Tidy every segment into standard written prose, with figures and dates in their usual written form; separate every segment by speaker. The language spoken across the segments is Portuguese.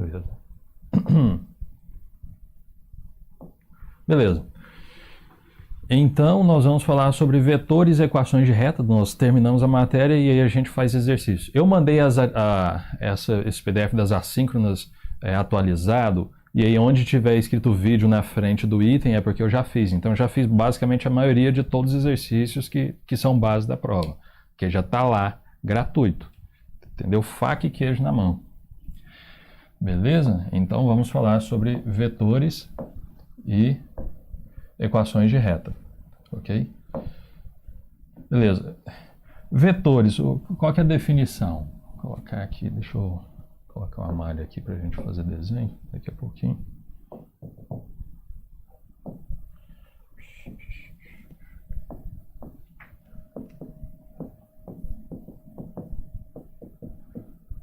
Speaker 1: Beleza. Beleza. Então, nós vamos falar sobre vetores e equações de reta. Nós terminamos a matéria e aí a gente faz exercício. Eu mandei esse PDF das assíncronas atualizado, e aí onde tiver escrito vídeo na frente do item é porque eu já fiz. Então, eu já fiz basicamente a maioria de todos os exercícios que são base da prova, que já está lá, gratuito. Entendeu? Faca e queijo na mão. Beleza? Então, vamos falar sobre vetores e equações de reta, ok? Beleza. Vetores, qual que é a definição? Vou colocar aqui, deixa eu colocar uma malha aqui para a gente fazer desenho daqui a pouquinho.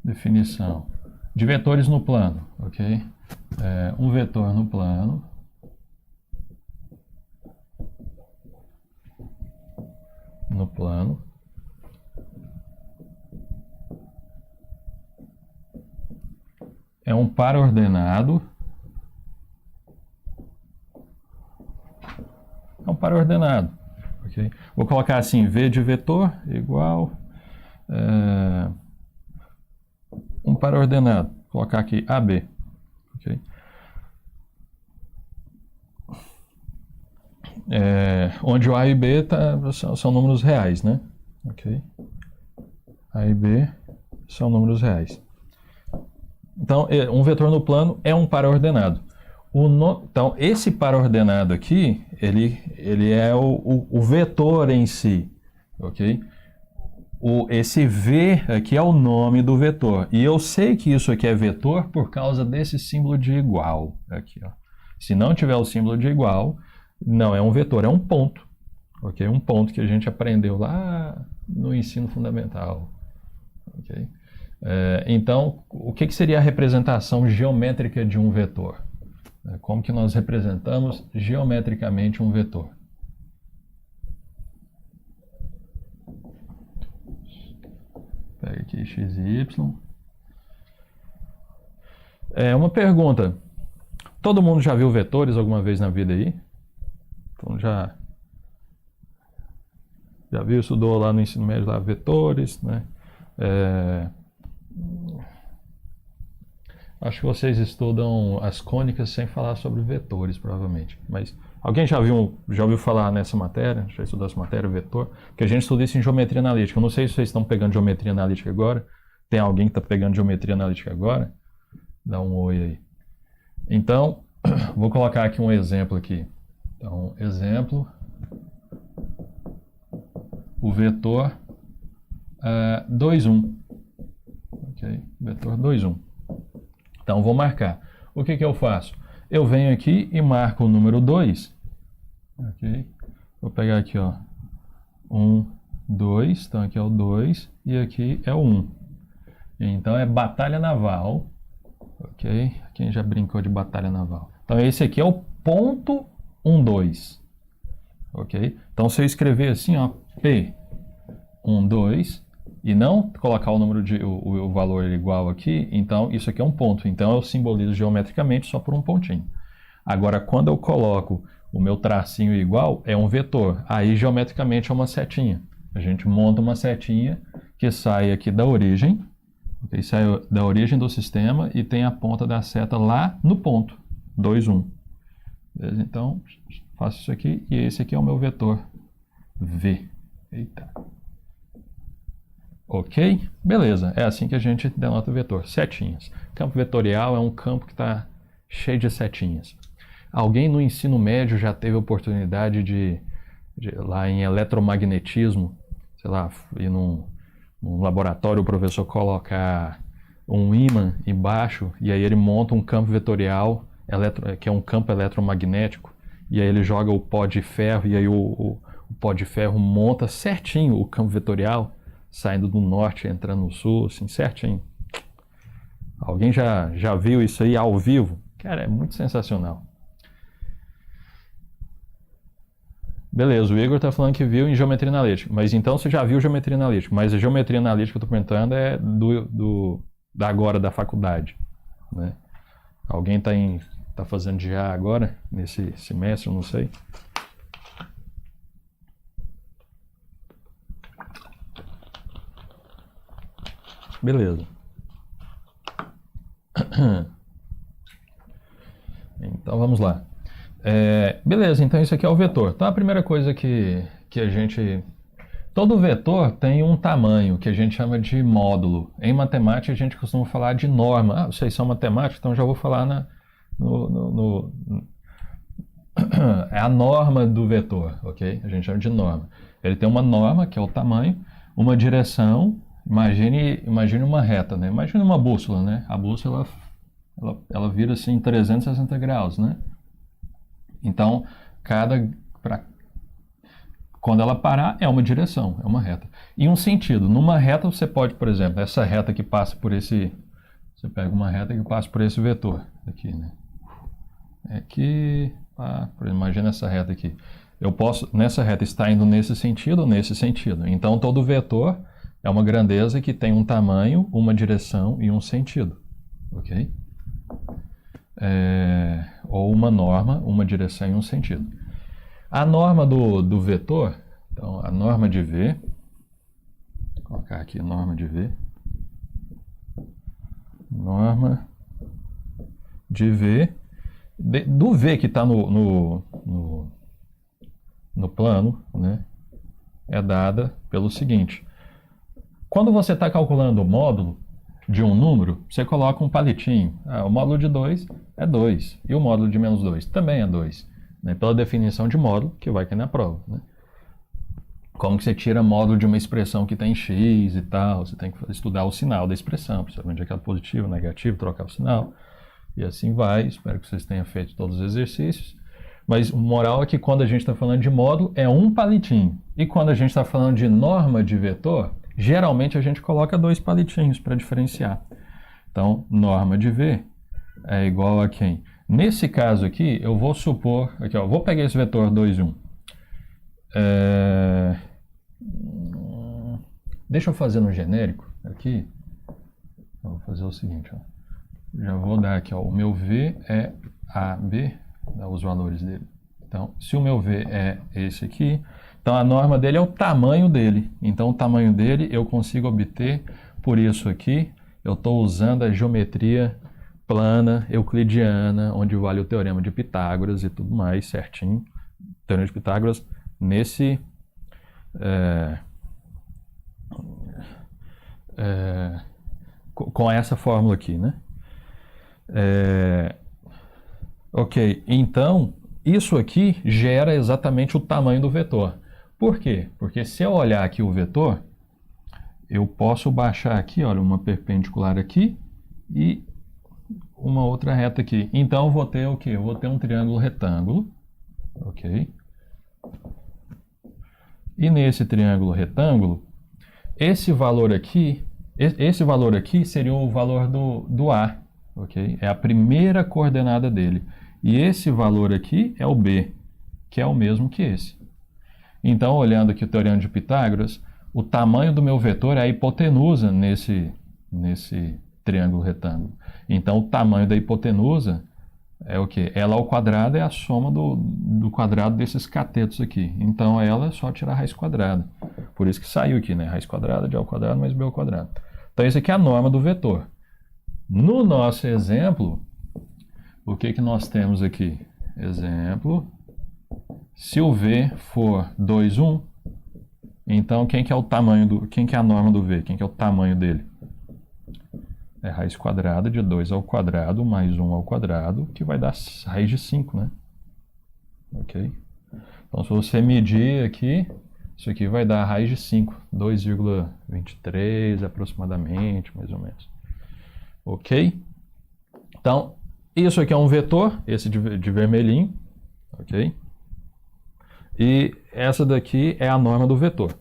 Speaker 1: Definição de vetores no plano, ok? Um vetor no plano é um par ordenado. Ok? Vou colocar assim, V de vetor igual um par ordenado. Vou colocar aqui AB. Ok? Onde o A e B são números reais, né? Ok? A e B são números reais. Então, um vetor no plano é um par ordenado. Então, esse par ordenado aqui, ele é o vetor em si, ok? Esse V aqui é o nome do vetor. E eu sei que isso aqui é vetor por causa desse símbolo de igual aqui, ó. Se não tiver o símbolo de igual, não é um vetor, é um ponto, ok? Um ponto que a gente aprendeu lá no ensino fundamental, ok? Então, o que seria a representação geométrica de um vetor? Como que nós representamos geometricamente um vetor? Pega aqui x e y. Uma pergunta. Todo mundo já viu vetores alguma vez na vida aí? Então já viu, estudou lá no ensino médio lá, vetores, né? Acho que vocês estudam as cônicas sem falar sobre vetores, provavelmente. Mas alguém já ouviu falar nessa matéria? Já estudou essa matéria, vetor? Porque a gente estuda isso em geometria analítica. Eu não sei se vocês estão pegando geometria analítica agora. Tem alguém que está pegando geometria analítica agora? Dá um oi aí. Então, vou colocar aqui um exemplo aqui. Então, exemplo. O vetor 2, 1. Ok? Vetor 2, 1. Então, vou marcar. O que eu faço? Eu venho aqui e marco o número 2. Ok? Vou pegar aqui, ó. 1, 2. Então, aqui é o 2 e aqui é o 1. Então, é batalha naval. Ok? Quem já brincou de batalha naval? Então, esse aqui é o ponto 1, 2. Ok? Então, se eu escrever assim, ó, P 1, 2, e não colocar o número o valor igual aqui, então isso aqui é um ponto. Então eu simbolizo geometricamente só por um pontinho. Agora, quando eu coloco o meu tracinho igual, é um vetor. Aí geometricamente é uma setinha. A gente monta uma setinha que sai aqui da origem, okay? Sai da origem do sistema e tem a ponta da seta lá no ponto, 2, 1. Beleza? Então, faço isso aqui e esse aqui é o meu vetor V. Eita. Ok? Beleza, é assim que a gente denota o vetor, setinhas. Campo vetorial é um campo que está cheio de setinhas. Alguém no ensino médio já teve a oportunidade de lá em eletromagnetismo, sei lá, ir num laboratório o professor colocar um ímã embaixo e aí ele monta um campo vetorial, que é um campo eletromagnético, e aí ele joga o pó de ferro e aí o pó de ferro monta certinho o campo vetorial, saindo do norte, entrando no sul, assim, certinho. Alguém já viu isso aí ao vivo? Cara, é muito sensacional. Beleza, o Igor está falando que viu em geometria analítica. Mas então você já viu geometria analítica. Mas a geometria analítica que eu estou perguntando é da agora, da faculdade, né? Alguém tá fazendo GA agora, nesse semestre, eu não sei. Beleza. Então vamos lá. Beleza, então isso aqui é o vetor. Então a primeira coisa que a gente... Todo vetor tem um tamanho que a gente chama de módulo. Em matemática a gente costuma falar de norma. Ah, vocês são matemáticos, então já vou falar é a norma do vetor, ok? A gente chama de norma. Ele tem uma norma, que é o tamanho, uma direção, imagine uma reta, né? Imagine uma bússola, né? A bússola, ela vira assim 360 graus, né? Então, quando ela parar, é uma direção, é uma reta. E um sentido. Numa reta você pode, por exemplo, essa reta que passa por esse... Você pega uma reta que passa por esse vetor aqui, né? Aqui... imagina essa reta aqui. Eu posso, nessa reta, estar indo nesse sentido ou nesse sentido. Então, todo vetor é uma grandeza que tem um tamanho, uma direção e um sentido. Ok? Ou uma norma, uma direção e um sentido. A norma do vetor, então a norma de V, vou colocar aqui norma de V, norma de V, do V que está no plano, né, é dada pelo seguinte: quando você está calculando o módulo de um número, você coloca um palitinho. O módulo de 2 é 2, e o módulo de menos 2 também é 2. Né, pela definição de módulo, que vai cair na prova. Né? Como que você tira módulo de uma expressão que tem x e tal, você tem que estudar o sinal da expressão, principalmente aquela positivo, negativo, trocar o sinal, e assim vai. Espero que vocês tenham feito todos os exercícios. Mas o moral é que quando a gente está falando de módulo, é um palitinho. E quando a gente está falando de norma de vetor, geralmente a gente coloca 2 palitinhos para diferenciar. Então, norma de V é igual a quem? Nesse caso aqui, eu vou supor... Aqui, ó, vou pegar esse vetor 2, 1. Deixa eu fazer no genérico aqui. Eu vou fazer o seguinte, ó. Já vou dar aqui, ó, o meu V é AB, dá os valores dele. Então, se o meu V é esse aqui, então a norma dele é o tamanho dele. Então, o tamanho dele eu consigo obter por isso aqui. Eu estou usando a geometria plana euclidiana, onde vale o teorema de Pitágoras e tudo mais certinho. O teorema de Pitágoras nesse... com essa fórmula aqui, né? Ok, então isso aqui gera exatamente o tamanho do vetor. Por quê? Porque se eu olhar aqui o vetor, eu posso baixar aqui, olha, uma perpendicular aqui e uma outra reta aqui. Então eu vou ter o quê? Eu vou ter um triângulo retângulo, ok? E nesse triângulo retângulo, esse valor aqui seria o valor do A, ok? É a primeira coordenada dele. E esse valor aqui é o B, que é o mesmo que esse. Então, olhando aqui o teorema de Pitágoras, o tamanho do meu vetor é a hipotenusa nesse triângulo retângulo. Então, o tamanho da hipotenusa é o quê? Ela ao quadrado é a soma do quadrado desses catetos aqui. Então, ela é só tirar a raiz quadrada. Por isso que saiu aqui, né? Raiz quadrada de A ao quadrado mais B ao quadrado. Então, isso aqui é a norma do vetor. No nosso exemplo, o que nós temos aqui? Exemplo, se o V for 2, 1, então quem que é a norma do V? Quem que é o tamanho dele? É raiz quadrada de 2 ao quadrado mais 1 ao quadrado, que vai dar raiz de 5, né? Ok? Então, se você medir aqui, isso aqui vai dar raiz de 5, 2,23 aproximadamente, mais ou menos. Ok? Então, isso aqui é um vetor, esse de vermelhinho, ok? E essa daqui é a norma do vetor.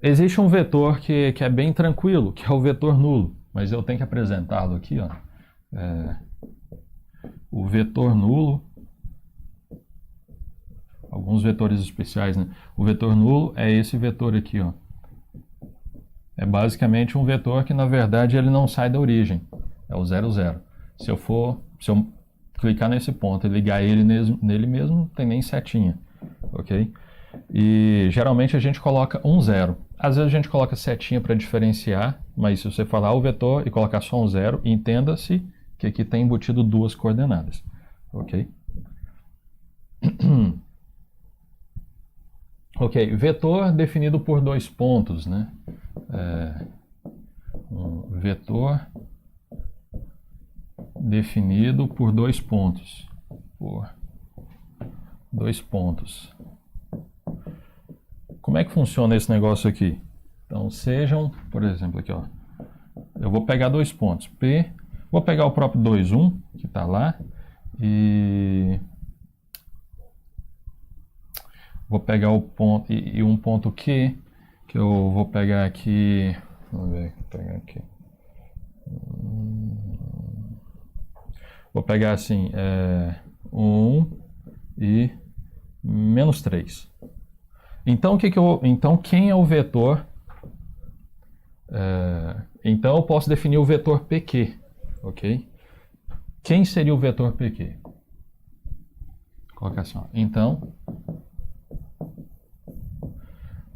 Speaker 1: Existe um vetor que é bem tranquilo, que é o vetor nulo, mas eu tenho que apresentá-lo aqui, ó. O vetor nulo, alguns vetores especiais, né? O vetor nulo é esse vetor aqui, ó. é basicamente um vetor que, na verdade, ele não sai da origem. É o 0, 0. Se eu clicar nesse ponto e ligar ele nele mesmo, não tem nem setinha, ok? E geralmente a gente coloca um 0. Às vezes a gente coloca setinha para diferenciar, mas se você falar o vetor e colocar só um 0, entenda-se que aqui tem embutido duas coordenadas, ok? Ok, vetor definido por dois pontos, né? Um vetor definido por dois pontos. Como é que funciona esse negócio aqui? Então, sejam, por exemplo, aqui, ó. Eu vou pegar dois pontos. P, vou pegar o próprio 2, 1, que está lá, e vou pegar o ponto e um ponto Q, que eu vou pegar aqui. Vamos ver, vou pegar aqui. Vou pegar assim, 1 e menos 3. Então, então quem é o vetor? Então eu posso definir o vetor PQ, ok? Quem seria o vetor PQ? Vou colocar assim, ó. Então,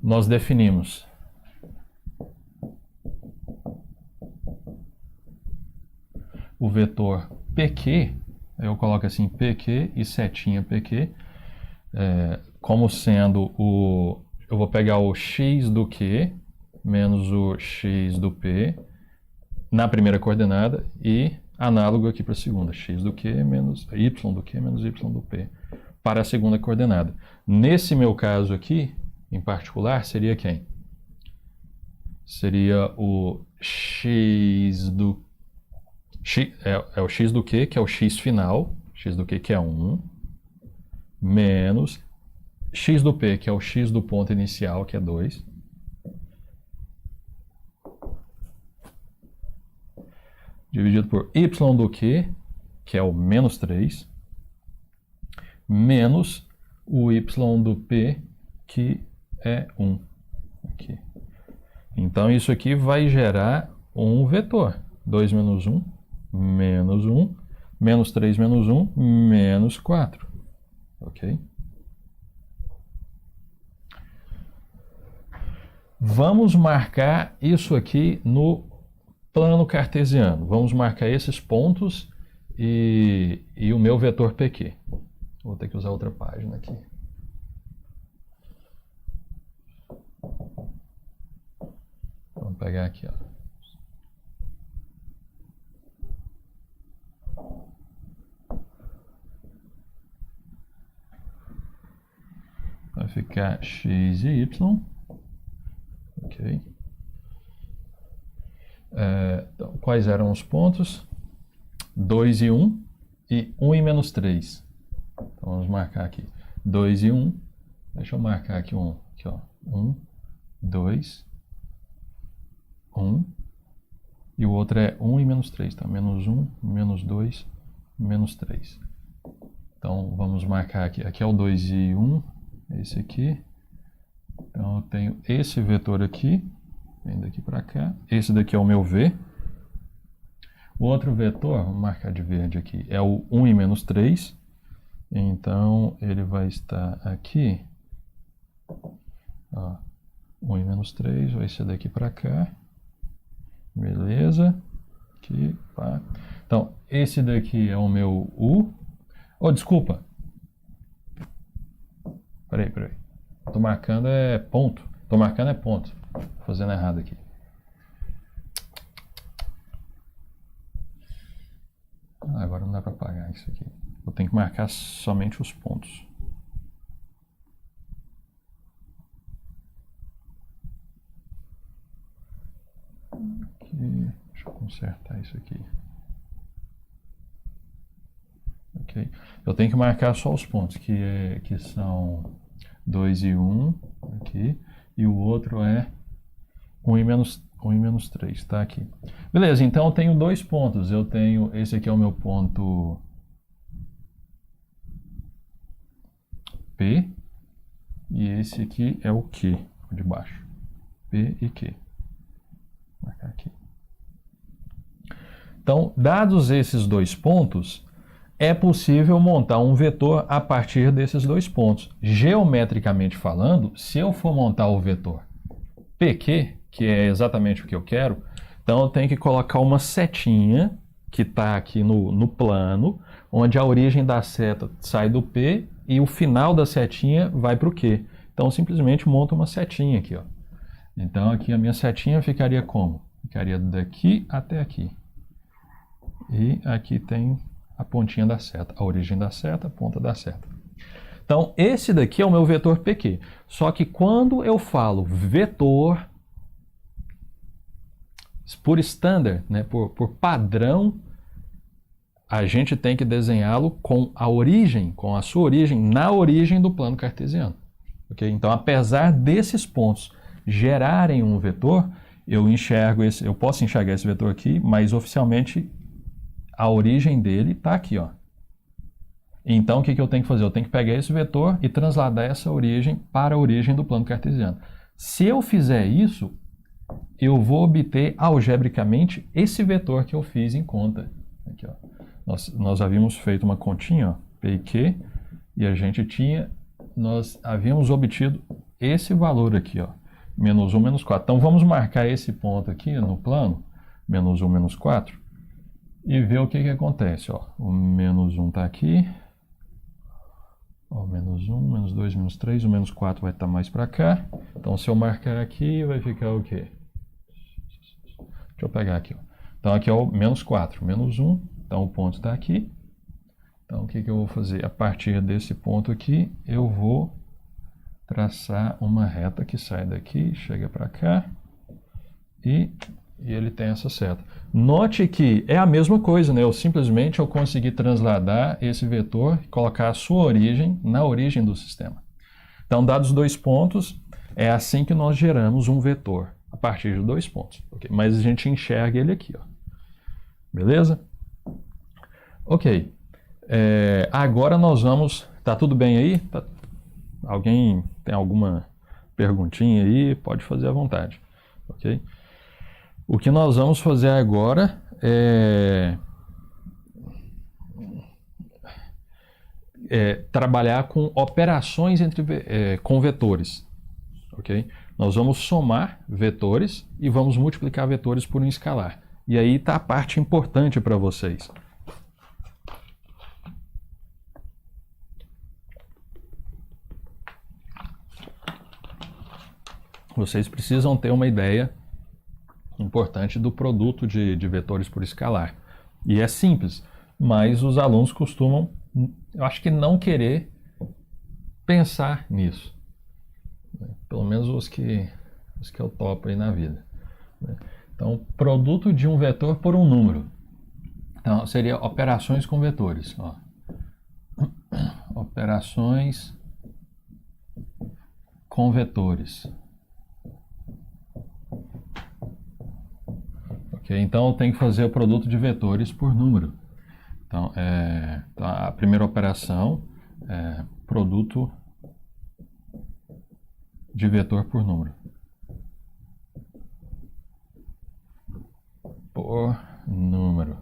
Speaker 1: nós definimos o vetor PQ, eu coloco assim PQ e setinha PQ, como sendo eu vou pegar o x do Q menos o x do P na primeira coordenada e análogo aqui para a segunda, x do Q menos y do Q menos y do P para a segunda coordenada. Nesse meu caso aqui, em particular, seria quem? Seria o x do o x do Q, que é o x final, x do Q que é 1, menos x do P, que é o x do ponto inicial, que é 2, dividido por y do Q, que é o menos 3, menos o y do P, que é 1. Aqui. Então, isso aqui vai gerar um vetor. 2 menos 1, menos 1, menos 3 menos 1, menos 4. Ok? Vamos marcar isso aqui no plano cartesiano. Vamos marcar esses pontos e o meu vetor PQ. Vou ter que usar outra página aqui. Vamos pegar aqui, ó. Vai ficar x e y. Ok. Então, quais eram os pontos? 2 e 1 e 1 e menos 3. Então, vamos marcar aqui. 2 e 1. Deixa eu marcar aqui um. Aqui, ó. 1, 2, 1. E o outro é 1 e menos 3. Tá? Menos 1, menos 2, menos 3. Então, vamos marcar aqui. Aqui é o 2 e 1. Esse aqui. Então, eu tenho esse vetor aqui. Vem daqui para cá. Esse daqui é o meu V. O outro vetor, vamos marcar de verde aqui, é o 1 e menos 3. Então, ele vai estar aqui. Ó, 1 e menos 3 vai ser daqui para cá. Beleza. Aqui, pá. Então, esse daqui é o meu U. Oh, desculpa. Peraí. Tô marcando é ponto. Tô marcando é ponto. Tô fazendo errado aqui. Agora não dá para apagar isso aqui. Eu tenho que marcar somente os pontos. Aqui, deixa eu consertar isso aqui. Ok. Eu tenho que marcar só os pontos, que são 2 e 1 aqui. E o outro é 1 e menos 3, tá aqui. Beleza, então eu tenho dois pontos. Eu tenho, esse aqui é o meu ponto P, e esse aqui é o Q, de baixo. P e Q. marcar aqui. Então, dados esses dois pontos, é possível montar um vetor a partir desses dois pontos. Geometricamente falando, se eu for montar o vetor PQ, que é exatamente o que eu quero, então eu tenho que colocar uma setinha que está aqui no plano, onde a origem da seta sai do P e o final da setinha vai para o Q. Então, simplesmente monto uma setinha aqui, ó. Então, aqui a minha setinha ficaria como? Ficaria daqui até aqui. E aqui tem a pontinha da seta, a origem da seta, a ponta da seta. Então, esse daqui é o meu vetor PQ. Só que quando eu falo vetor, por standard, né, por padrão, a gente tem que desenhá-lo com a origem, com a sua origem, na origem do plano cartesiano. Okay? Então, apesar desses pontos gerarem um vetor, eu posso enxergar esse vetor aqui, mas oficialmente a origem dele está aqui, ó. Então, o que eu tenho que fazer? Eu tenho que pegar esse vetor e transladar essa origem para a origem do plano cartesiano. Se eu fizer isso, eu vou obter algebricamente esse vetor que eu fiz em conta. Aqui, ó. Nós havíamos feito uma continha, ó, P e Q, e nós havíamos obtido esse valor aqui, ó, menos 1, menos 4. Então, vamos marcar esse ponto aqui no plano, menos 1, menos 4, e ver o que acontece. Ó. O menos 1 está aqui, ó, menos 1, menos 2, menos 3, o menos 4 vai estar mais para cá. Então, se eu marcar aqui, vai ficar o quê? Deixa eu pegar aqui. Ó. Então, aqui é o menos 4, menos 1, então o ponto está aqui. Então, o que eu vou fazer? A partir desse ponto aqui, eu vou traçar uma reta que sai daqui, chega para cá, e ele tem essa seta. Note que é a mesma coisa, né? Eu consegui trasladar esse vetor e colocar a sua origem na origem do sistema. Então, dados dois pontos, é assim que nós geramos um vetor, a partir de dois pontos. Okay? Mas a gente enxerga ele aqui, ó. Beleza? Ok. Agora nós vamos... Tá tudo bem aí? Alguém tem alguma perguntinha aí? Pode fazer à vontade. Ok? O que nós vamos fazer agora é trabalhar com operações com vetores. Ok? Nós vamos somar vetores e vamos multiplicar vetores por um escalar. E aí está a parte importante para vocês. Vocês precisam ter uma ideia importante do produto de vetores por escalar. E é simples, mas os alunos costumam, eu acho que não querer pensar nisso. Pelo menos os que eu topo aí na vida. Então, produto de um vetor por um número. Então, seria operações com vetores. Ó. Operações com vetores. Okay, então, eu tenho que fazer o produto de vetores por número. Então, a primeira operação é produto de vetor por número. Por número.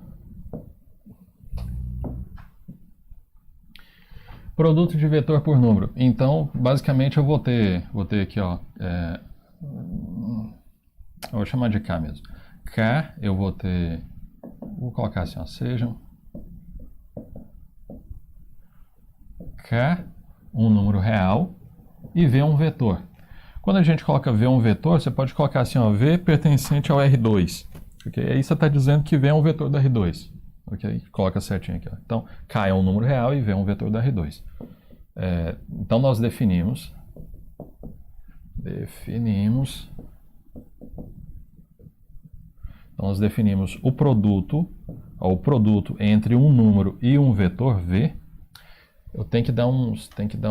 Speaker 1: Produto de vetor por número. Então, basicamente, eu vou ter aqui, ó, eu vou chamar de K mesmo. K, eu vou colocar assim, ó, sejam K, um número real, e V um vetor. Quando a gente coloca V um vetor, você pode colocar assim, ó, V pertencente ao R2. Okay? Aí você está dizendo que V é um vetor da R2. Okay? Coloca certinho aqui. Ó. Então, K é um número real e V é um vetor da R2. Então, nós definimos o produto entre um número e um vetor V. Eu tenho que dar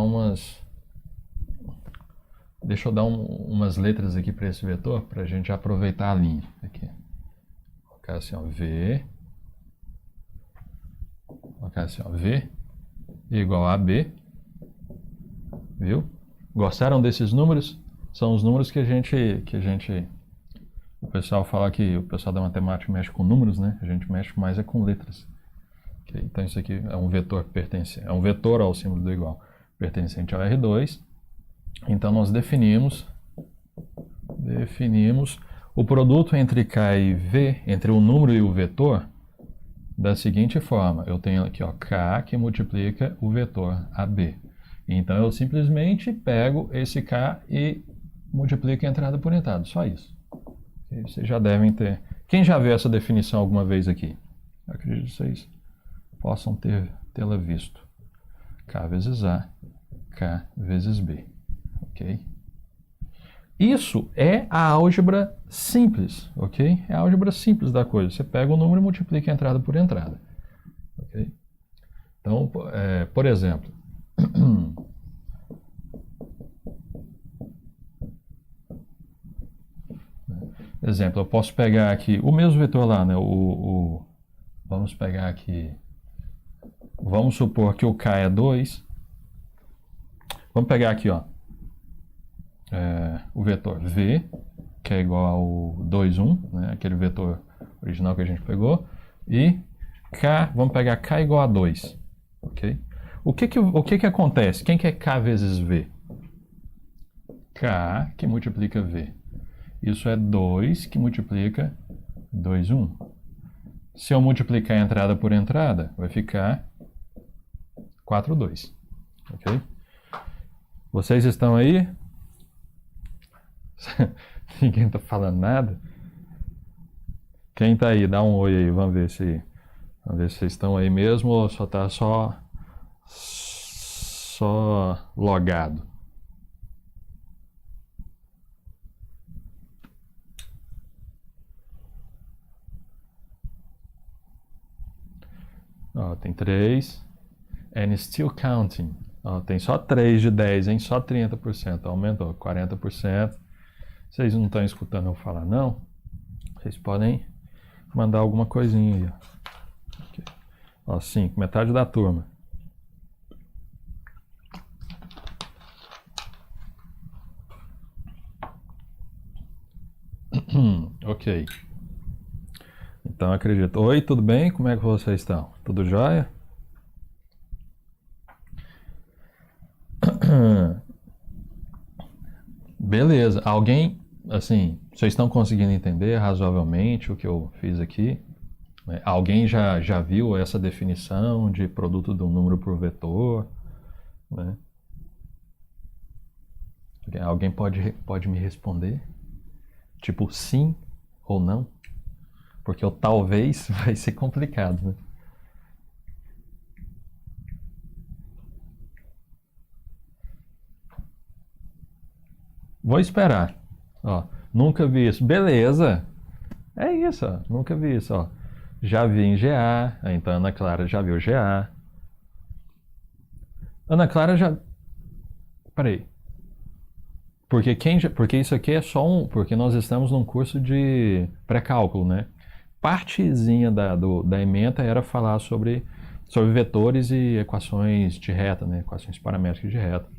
Speaker 1: umas... Deixa eu dar umas letras aqui para esse vetor, para a gente aproveitar a linha. Aqui. Colocar assim, ó, V. Colocar assim, ó, V igual a B. Viu? Gostaram desses números? São os números que a gente O pessoal fala que o pessoal da matemática mexe com números, né? A gente mexe mais é com letras. Okay? Então isso aqui é um vetor pertencente, é um vetor ao símbolo do igual, pertencente ao R2. Então nós definimos o produto entre K e V, entre o número e o vetor, da seguinte forma. Eu tenho aqui, ó, K que multiplica o vetor AB. Então eu simplesmente pego esse K e multiplico entrada por entrada, só isso. E vocês já devem ter... Quem já viu essa definição alguma vez aqui? Eu acredito que vocês possam tê-la visto. K vezes A, K vezes B. Ok? Isso é a álgebra simples, ok? É a álgebra simples da coisa. Você pega o número e multiplica entrada por entrada. Ok? Então, por exemplo... Exemplo, eu posso pegar aqui o mesmo vetor lá, né? Vamos pegar aqui... Vamos supor que o K é 2. Vamos pegar aqui, ó. O vetor V, que é igual ao 2, 1, né? Aquele vetor original que a gente pegou. E K, vamos pegar K igual a 2. Ok? O que acontece? Quem que é K vezes V? K que multiplica V. Isso é 2 que multiplica 2, 1. Se eu multiplicar entrada por entrada, vai ficar 4, 2. Ok? Vocês estão aí? Ninguém está falando nada? Quem está aí? Dá um oi aí, vamos ver se vocês estão aí mesmo ou só está só logado. Ó, tem 3. And still counting. Ó, tem só 3 de 10, hein? Só 30%. Aumentou 40%. Vocês não estão escutando eu falar, não? Vocês podem mandar alguma coisinha aí. Ó. Okay. Ó, 5, metade da turma. Ok. Então, acredito. Oi, tudo bem? Como é que vocês estão? Tudo jóia? Beleza. Alguém, assim, vocês estão conseguindo entender razoavelmente o que eu fiz aqui? Alguém já viu essa definição de produto de um número por vetor? Né? Alguém pode me responder? Tipo, sim ou não? Porque o talvez vai ser complicado, né? Vou esperar. Ó, nunca vi isso. Beleza. É isso, ó. Nunca vi isso, ó. Já vi em GA. Então, Ana Clara já viu GA. Ana Clara já... Peraí. Porque isso aqui é só um... Porque nós estamos num curso de pré-cálculo, né? Partezinha da ementa era falar sobre vetores e equações de reta, né? Equações paramétricas de reta.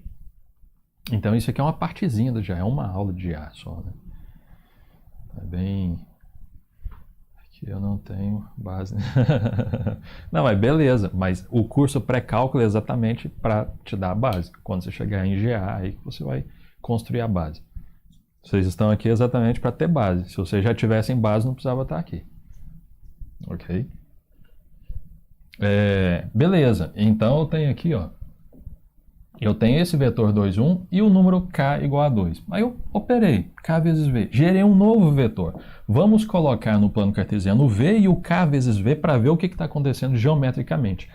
Speaker 1: Então isso aqui é uma partezinha do GA, é uma aula de GA só, né? É bem... Aqui eu não tenho base. Não, mas beleza. Mas o curso pré-cálculo é exatamente para te dar a base. Quando você chegar em GA, aí você vai construir a base. Vocês estão aqui exatamente para ter base. Se vocês já tivessem base, não precisava estar aqui. Ok? Beleza. Então eu tenho aqui, ó. Eu tenho esse vetor 2, 1 e o número K igual a 2. Aí eu operei K vezes V. Gerei um novo vetor. Vamos colocar no plano cartesiano o V e o K vezes V para ver o que está acontecendo geometricamente.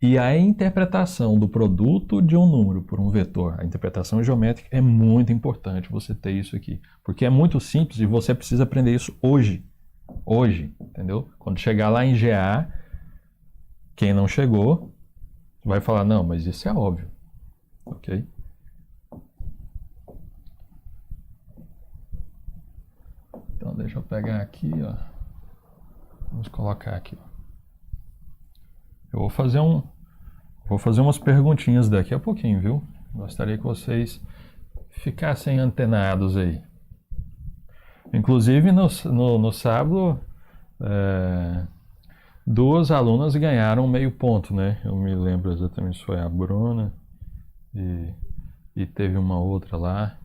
Speaker 1: E a interpretação do produto de um número por um vetor, a interpretação geométrica é muito importante você ter isso aqui. Porque é muito simples e você precisa aprender isso hoje. Hoje, entendeu? Quando chegar lá em GA, quem não chegou vai falar, não, mas isso é óbvio. Ok? Então deixa eu pegar aqui, ó. Vamos colocar aqui, ó. Eu vou fazer umas perguntinhas daqui a pouquinho, viu? Gostaria que vocês ficassem antenados aí. Inclusive, no sábado, duas alunas ganharam meio ponto, né? Eu me lembro exatamente se foi a Bruna e teve uma outra lá.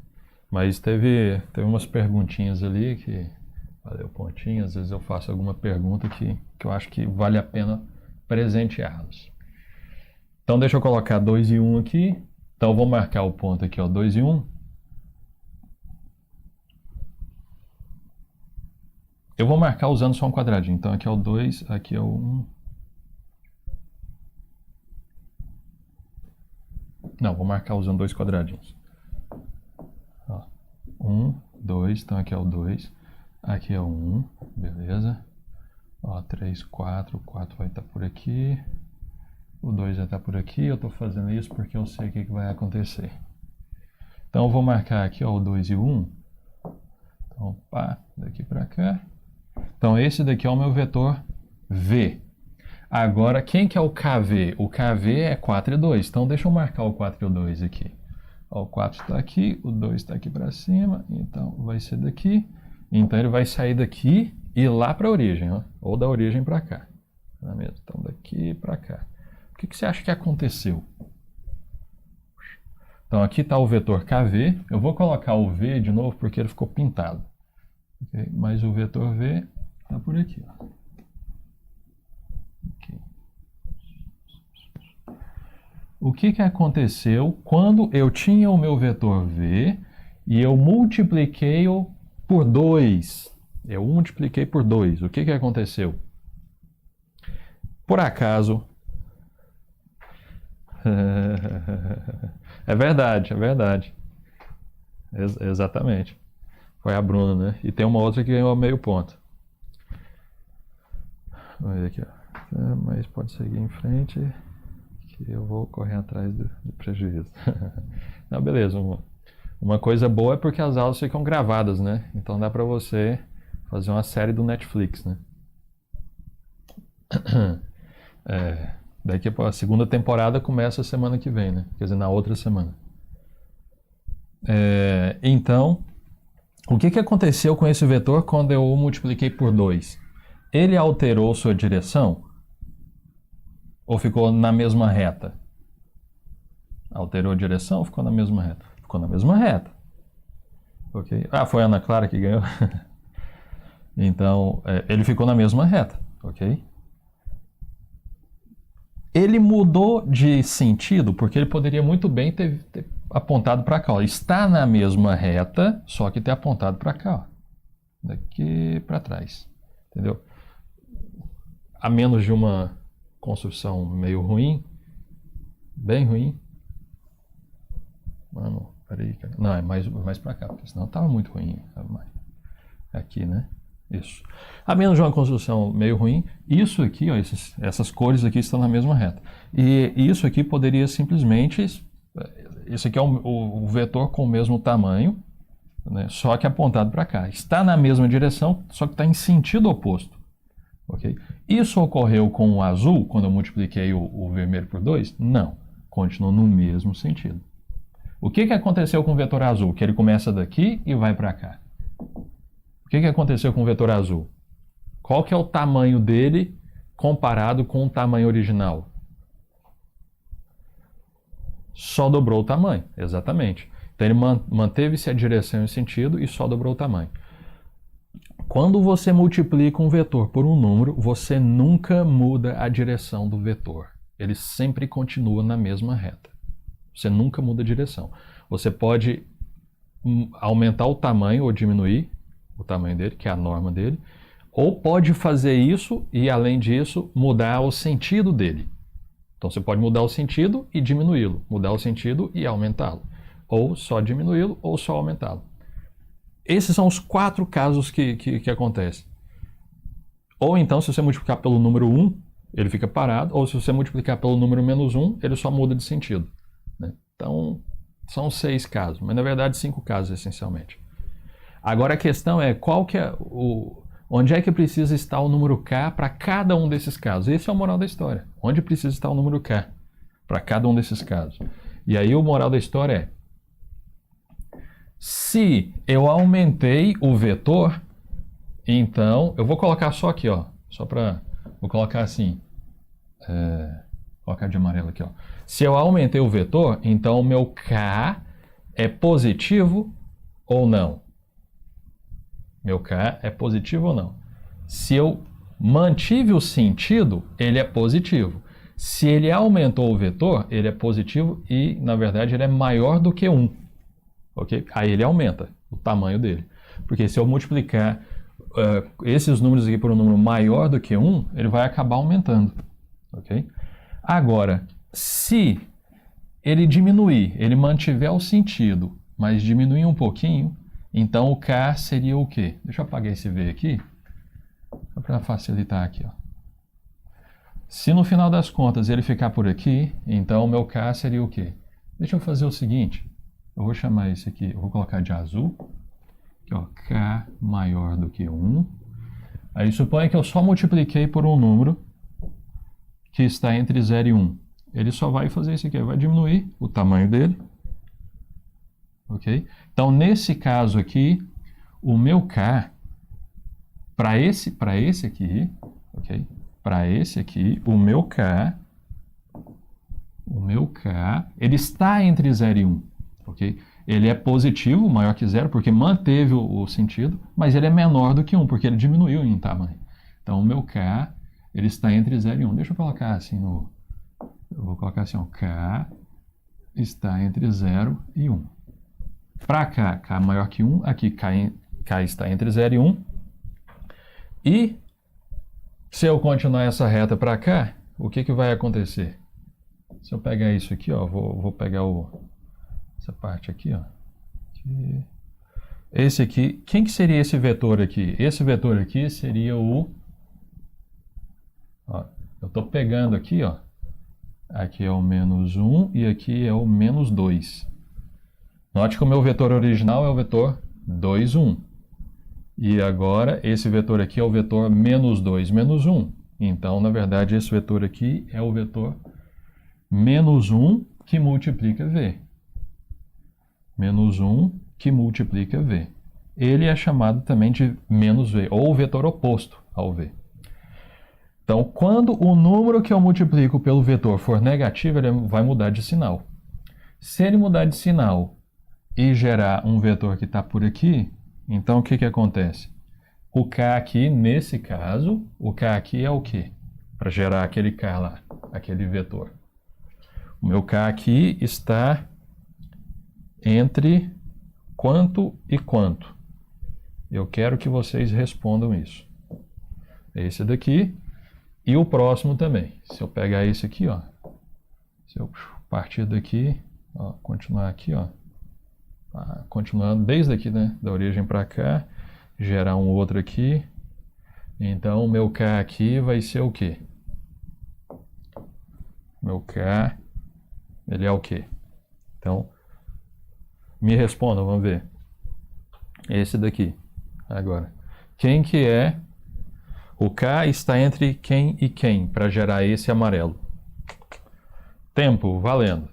Speaker 1: Mas teve umas perguntinhas ali que valeu pontinho. Às vezes eu faço alguma pergunta que eu acho que vale a pena presenteá-los. Então deixa eu colocar 2 e 1 aqui. Então eu vou marcar o ponto aqui, ó, 2 e 1. Eu vou marcar usando só um quadradinho. Então aqui é o 2, aqui é o 1. Não, vou marcar usando 2 quadradinhos. 1, 2, então aqui é o 2. Aqui é o 1, beleza. Ó, 3, 4, o 4 vai estar por aqui. O 2 vai estar por aqui. Eu estou fazendo isso porque eu sei o que vai acontecer. Então eu vou marcar aqui, ó, o 2 e o 1. Então, pá, daqui para cá. Então esse daqui é o meu vetor V. Agora, quem que é o KV? O KV é 4 e 2. Então deixa eu marcar o 4 e o 2 aqui. Ó, o 4 está aqui, o 2 está aqui para cima. Então vai ser daqui. Então ele vai sair daqui e ir lá para a origem, ó, ou da origem para cá. Então daqui para cá. O que você acha que aconteceu? Então aqui está o vetor KV. Eu vou colocar o V de novo porque ele ficou pintado. Okay? Mas o vetor V está por aqui. Ó. Okay. O que aconteceu quando eu tinha o meu vetor V e eu multipliquei-o por 2? Eu multipliquei por 2. O que aconteceu? Por acaso... É verdade, é verdade. Exatamente. Foi a Bruna, né? E tem uma outra que ganhou meio ponto. Vamos ver aqui, ó. Mas pode seguir em frente, que eu vou correr atrás do prejuízo. Não, beleza. Uma coisa boa é porque as aulas ficam gravadas, né? Então dá pra você fazer uma série do Netflix, né? Daqui a segunda temporada começa a semana que vem, né? Quer dizer, na outra semana. Então, o que aconteceu com esse vetor quando eu o multipliquei por 2? Ele alterou sua direção? Ou ficou na mesma reta? Alterou a direção ou ficou na mesma reta? Ficou na mesma reta. Ok? Ah, foi a Ana Clara que ganhou? Então, ele ficou na mesma reta. Ok? Ele mudou de sentido porque ele poderia muito bem ter apontado para cá. Ó. Está na mesma reta, só que ter apontado para cá. Ó. Daqui para trás. Entendeu? A menos de uma construção meio ruim, bem ruim. Mano, peraí, cara. Não, é mais para cá, porque senão estava muito ruim. Aqui, né? Isso. A menos de uma construção meio ruim, isso aqui, ó, essas cores aqui estão na mesma reta. E isso aqui poderia simplesmente... Isso aqui é o vetor com o mesmo tamanho, né, só que apontado para cá. Está na mesma direção, só que está em sentido oposto. Okay? Isso ocorreu com o azul, quando eu multipliquei o vermelho por 2? Não. Continuou no mesmo sentido. O que aconteceu com o vetor azul? Que ele começa daqui e vai para cá. O que aconteceu com o vetor azul? Qual que é o tamanho dele comparado com o tamanho original? Só dobrou o tamanho, exatamente. Então ele manteve-se a direção e o sentido e só dobrou o tamanho. Quando você multiplica um vetor por um número, você nunca muda a direção do vetor. Ele sempre continua na mesma reta. Você nunca muda a direção. Você pode aumentar o tamanho ou diminuir o tamanho dele, que é a norma dele, ou pode fazer isso e, além disso, mudar o sentido dele. Então você pode mudar o sentido e diminuí-lo, mudar o sentido e aumentá-lo, ou só diminuí-lo ou só aumentá-lo. Esses são os 4 casos que acontecem. Ou então, se você multiplicar pelo número 1, ele fica parado, ou se você multiplicar pelo número menos 1, ele só muda de sentido. Né? Então, são 6 casos, mas na verdade 5 casos essencialmente. Agora a questão é onde é que precisa estar o número k para cada um desses casos. Esse é o moral da história. Onde precisa estar o número k para cada um desses casos. E aí o moral da história Se eu aumentei o vetor, então eu vou colocar só aqui, ó, vou colocar assim, colocar de amarelo aqui, ó. Se eu aumentei o vetor, então o meu K é positivo ou não? Meu K é positivo ou não? Se eu mantive o sentido, ele é positivo. Se ele aumentou o vetor, ele é positivo e, na verdade, ele é maior do que 1. Okay? Aí ele aumenta o tamanho dele. Porque se eu multiplicar esses números aqui por um número maior do que 1, ele vai acabar aumentando. Okay? Agora, se ele diminuir, ele mantiver o sentido, mas diminuir um pouquinho, então o K seria o quê? Deixa eu apagar esse V aqui, para facilitar aqui. Ó. Se no final das contas ele ficar por aqui, então o meu K seria o quê? Deixa eu fazer o seguinte, eu vou chamar esse aqui, eu vou colocar de azul, aqui, ó, K maior do que 1. Aí suponha que eu só multipliquei por um número que está entre 0 e 1. Ele só vai fazer isso aqui, vai diminuir o tamanho dele. Ok? Então, nesse caso aqui, o meu K, para esse aqui, ok? Para esse aqui, o meu K, ele está entre 0 e 1, ok? Ele é positivo, maior que 0, porque manteve o sentido, mas ele é menor do que 1, porque ele diminuiu em tamanho. Então, o meu K, ele está entre 0 e 1. Deixa eu colocar assim eu vou colocar assim, ó, K está entre 0 e 1. Para cá, K maior que 1, aqui K está entre 0 e 1. E se eu continuar essa reta para cá, o que vai acontecer? Se eu pegar isso aqui, ó, vou pegar essa parte aqui, ó. Esse aqui, quem que seria esse vetor aqui? Esse vetor aqui seria o... Ó, eu estou pegando aqui, ó. Aqui é o menos 1 e aqui é o menos 2. Note que o meu vetor original é o vetor 2, 1. E agora, esse vetor aqui é o vetor menos 2, menos 1. Então, na verdade, esse vetor aqui é o vetor menos 1 que multiplica V. Menos 1 que multiplica V. Ele é chamado também de menos V, ou o vetor oposto ao V. Então, quando o número que eu multiplico pelo vetor for negativo, ele vai mudar de sinal. Se ele mudar de sinal e gerar um vetor que está por aqui, então o que acontece? O K aqui, nesse caso, o K aqui é o quê? Para gerar aquele K lá, aquele vetor. O meu K aqui está entre quanto e quanto? Eu quero que vocês respondam isso. Esse daqui e o próximo também. Se eu pegar esse aqui, ó, se eu partir daqui, ó, continuar aqui, ó, continuando desde aqui, né, da origem para cá, gerar um outro aqui. Então, o meu K aqui vai ser o quê? Meu K, ele é o quê? Então, me respondam, vamos ver. Esse daqui, agora. Quem que é? O K está entre quem e quem, para gerar esse amarelo. Tempo, valendo.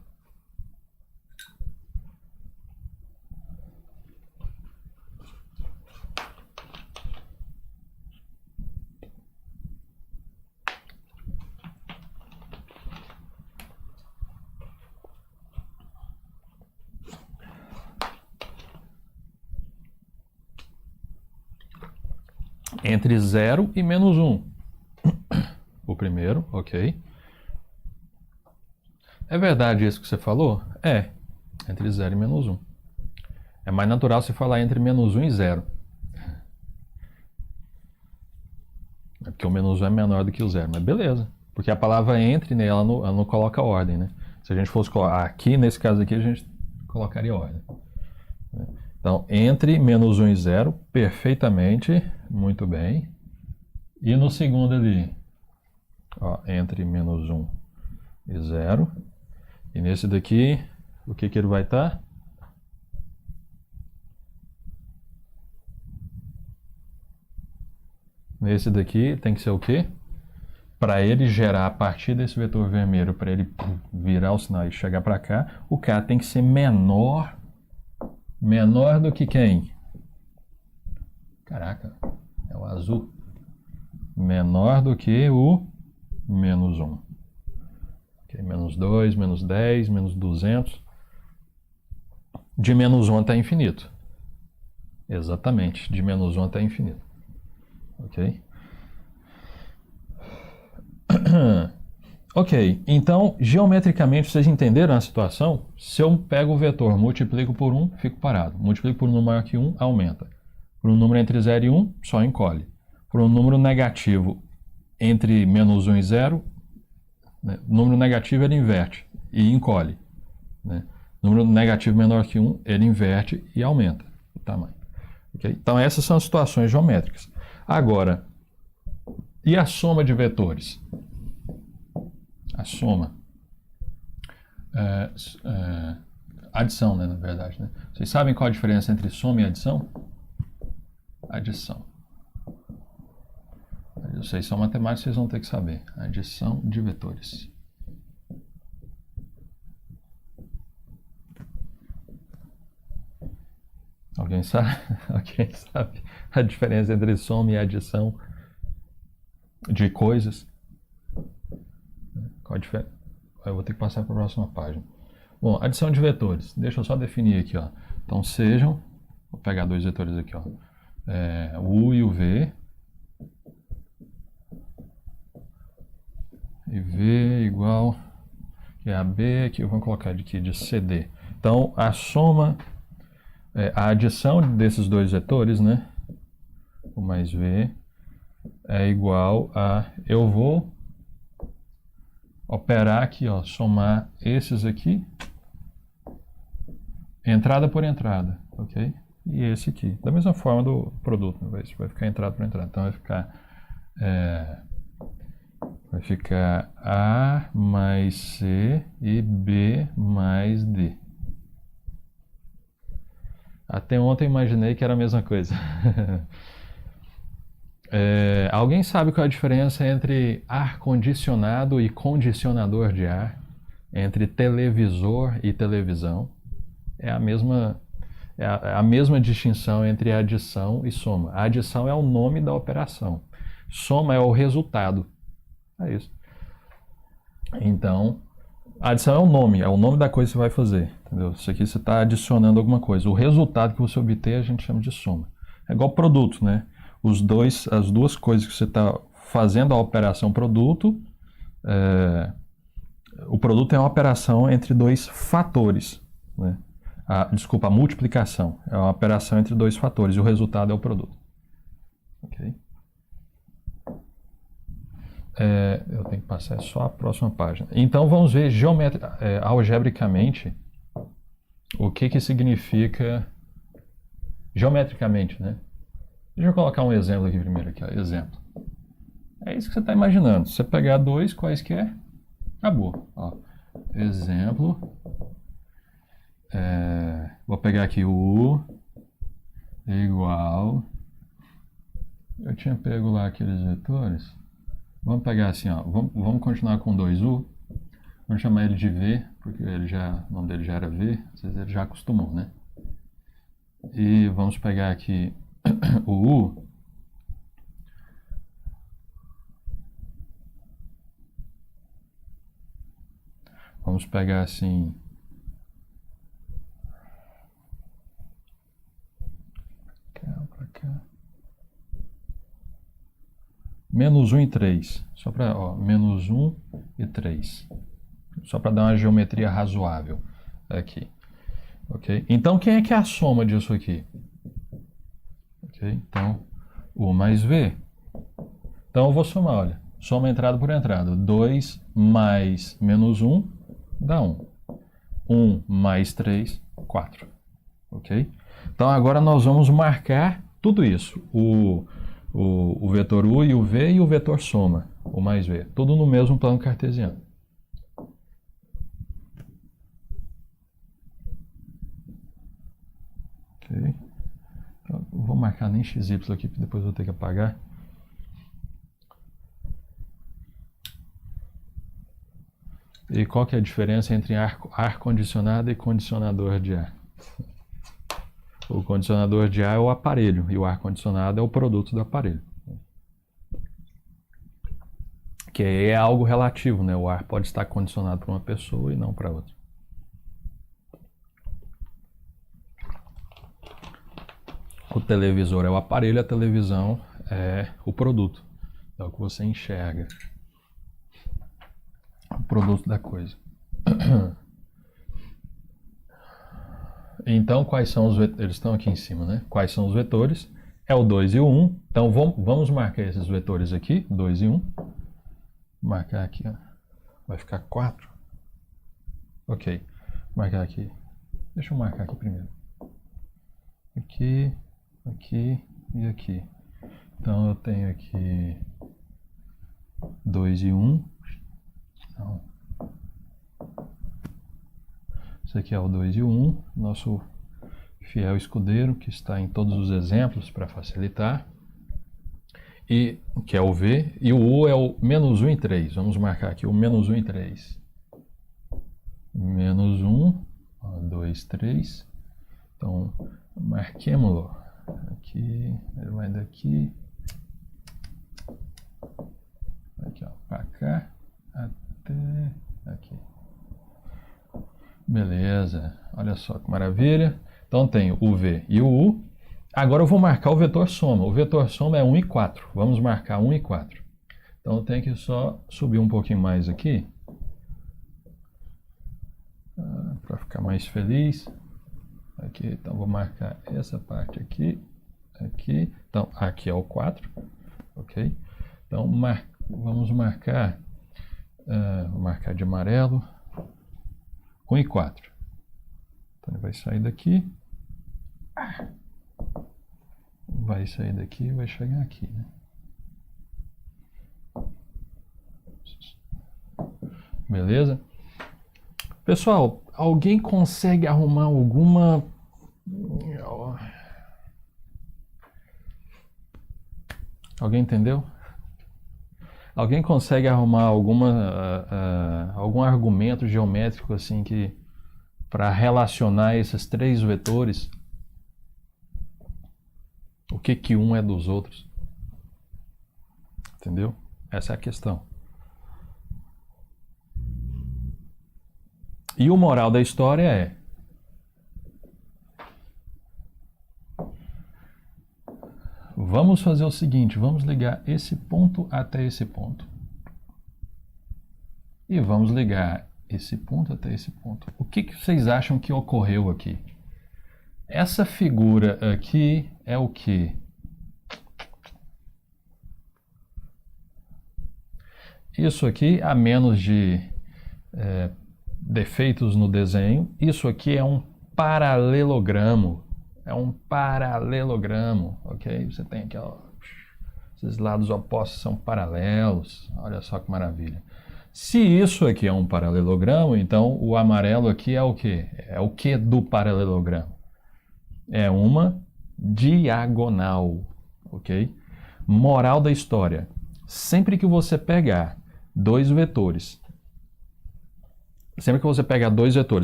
Speaker 1: Entre 0 e menos 1. O primeiro, ok. É verdade isso que você falou? É. Entre 0 e menos 1. É mais natural você falar entre menos 1 e 0. É porque o menos 1 é menor do que o 0. Mas beleza. Porque a palavra entre, né, ela não coloca ordem, né? Se a gente fosse colocar aqui, nesse caso aqui, a gente colocaria ordem. Então, entre menos 1 e 0, perfeitamente, muito bem. E no segundo ali, ó, entre menos 1 e 0. E nesse daqui, o que ele vai estar? Nesse daqui tem que ser o quê? Para ele gerar a partir desse vetor vermelho, para ele virar o sinal e chegar para cá, o K tem que ser menor menor do que quem? Caraca, é o azul. Menor do que o menos 1. Okay, menos 2, menos 10, menos 200. De menos 1 até infinito. Exatamente, de menos 1 até infinito. Ok? Ok, então, geometricamente, vocês entenderam a situação? Se eu pego o vetor, multiplico por 1, fico parado. Multiplico por um número maior que 1, aumenta. Por um número entre 0 e 1, só encolhe. Por um número negativo entre menos 1 e 0, né, número negativo ele inverte e encolhe. Né? Número negativo menor que 1, ele inverte e aumenta o tamanho. Okay? Então, essas são as situações geométricas. Agora, e a soma de vetores? A soma. Adição, né, na verdade. Né? Vocês sabem qual a diferença entre soma e adição? Adição. Vocês são matemáticos, vocês vão ter que saber. Adição de vetores. Alguém sabe? Alguém sabe a diferença entre soma e adição de coisas? Qual a diferença? Eu vou ter que passar para a próxima página. Bom, adição de vetores. Deixa eu só definir aqui, ó. Então, sejam... Vou pegar dois vetores aqui, ó. O U e o V. E V igual... Que é a B, que vamos colocar aqui de CD. Então, a soma... a adição desses dois vetores, né? O mais V é igual a... Eu vou operar aqui, ó, somar esses aqui, entrada por entrada, ok? E esse aqui, da mesma forma do produto, vai ficar entrada por entrada. Então vai ficar A mais C e B mais D. Até ontem eu imaginei que era a mesma coisa. Alguém sabe qual é a diferença entre ar-condicionado e condicionador de ar? Entre televisor e televisão? É a mesma distinção entre adição e soma. A adição é o nome da operação. Soma é o resultado. É isso. Então, a adição é o nome da coisa que você vai fazer. Entendeu? Isso aqui você está adicionando alguma coisa. O resultado que você obter a gente chama de soma. É igual produto, né? As duas coisas que você está fazendo a operação produto, o produto é uma operação entre dois fatores. Né? A multiplicação é uma operação entre dois fatores e o resultado é o produto. Ok? Eu tenho que passar só a próxima página. Então vamos ver algebricamente o que significa geometricamente, né? Deixa eu colocar um exemplo aqui primeiro. Aqui, ó. Exemplo. É isso que você está imaginando. Se você pegar dois quaisquer, acabou. Ó. Exemplo. Vou pegar aqui o U igual... Eu tinha pego lá aqueles vetores. Vamos pegar assim, ó. Vamos continuar com 2U. Vamos chamar ele de V, porque o nome dele já era V. Às vezes ele já acostumou, né? E vamos pegar aqui o U. Vamos pegar assim... Pra cá. Menos 1 e 3. Só para, menos 1 e 3. Só para dar uma geometria razoável aqui. Ok? Então, quem é que é a soma disso aqui? Ok? Então, U mais V. Então, eu vou somar, olha. Soma entrada por entrada. 2 mais menos 1 dá 1. 1 mais 3, 4. Ok? Então, agora nós vamos marcar tudo isso. O vetor U e o V e o vetor soma, o mais V. Tudo no mesmo plano cartesiano. Ok? Então, eu vou marcar nem XY aqui, porque depois eu vou ter que apagar. E qual que é a diferença entre ar condicionado e condicionador de ar? O condicionador de ar é o aparelho e o ar-condicionado é o produto do aparelho. Que é algo relativo, né? O ar pode estar condicionado para uma pessoa e não para outra. O televisor é o aparelho, a televisão é o produto. É o que você enxerga. O produto da coisa. Então, quais são os vetores? Eles estão aqui em cima, né? Quais são os vetores? É o 2 e o 1. Então, vamos marcar esses vetores aqui, 2 e 1. Vou marcar aqui, ó. Vai ficar 4. Ok. Vou marcar aqui. Deixa eu marcar aqui primeiro. Aqui, aqui e aqui. Então, eu tenho aqui 2 e 1. Não. Esse aqui é o 2 e o 1, nosso fiel escudeiro, que está em todos os exemplos para facilitar. E que é o V. E o U é o menos 1 e 3. Vamos marcar aqui o menos 1 e 3. Menos 1, 2, 3. Então, marquemos-lo. Aqui, ele vai daqui. Aqui, ó, para cá, até aqui. Beleza, olha só que maravilha. Então tenho o V e o U. Agora eu vou marcar o vetor soma. O vetor soma é 1 e 4. Vamos marcar 1 e 4. Então eu tenho que só subir um pouquinho mais aqui. Para ficar mais feliz. Aqui, então vou marcar essa parte aqui. Aqui. Então aqui é o 4. Ok? Então vamos marcar. Vou marcar de amarelo. 1 e 4. Então ele vai sair daqui. Vai sair daqui e vai chegar aqui, né? Beleza? Pessoal, alguém consegue arrumar alguma... Alguém entendeu? Alguém consegue arrumar algum argumento geométrico assim que para relacionar esses três vetores? O que um é dos outros? Entendeu? Essa é a questão. E o moral da história é: vamos fazer o seguinte, vamos ligar esse ponto até esse ponto. E vamos ligar esse ponto até esse ponto. O que vocês acham que ocorreu aqui? Essa figura aqui é o quê? Isso aqui, a menos de defeitos no desenho, isso aqui é um paralelogramo. É um paralelogramo, ok? Você tem aqui, ó, esses lados opostos são paralelos. Olha só que maravilha. Se isso aqui é um paralelogramo, então o amarelo aqui é o quê? É o que do paralelogramo? É uma diagonal, ok? Moral da história: sempre que você pegar dois vetores,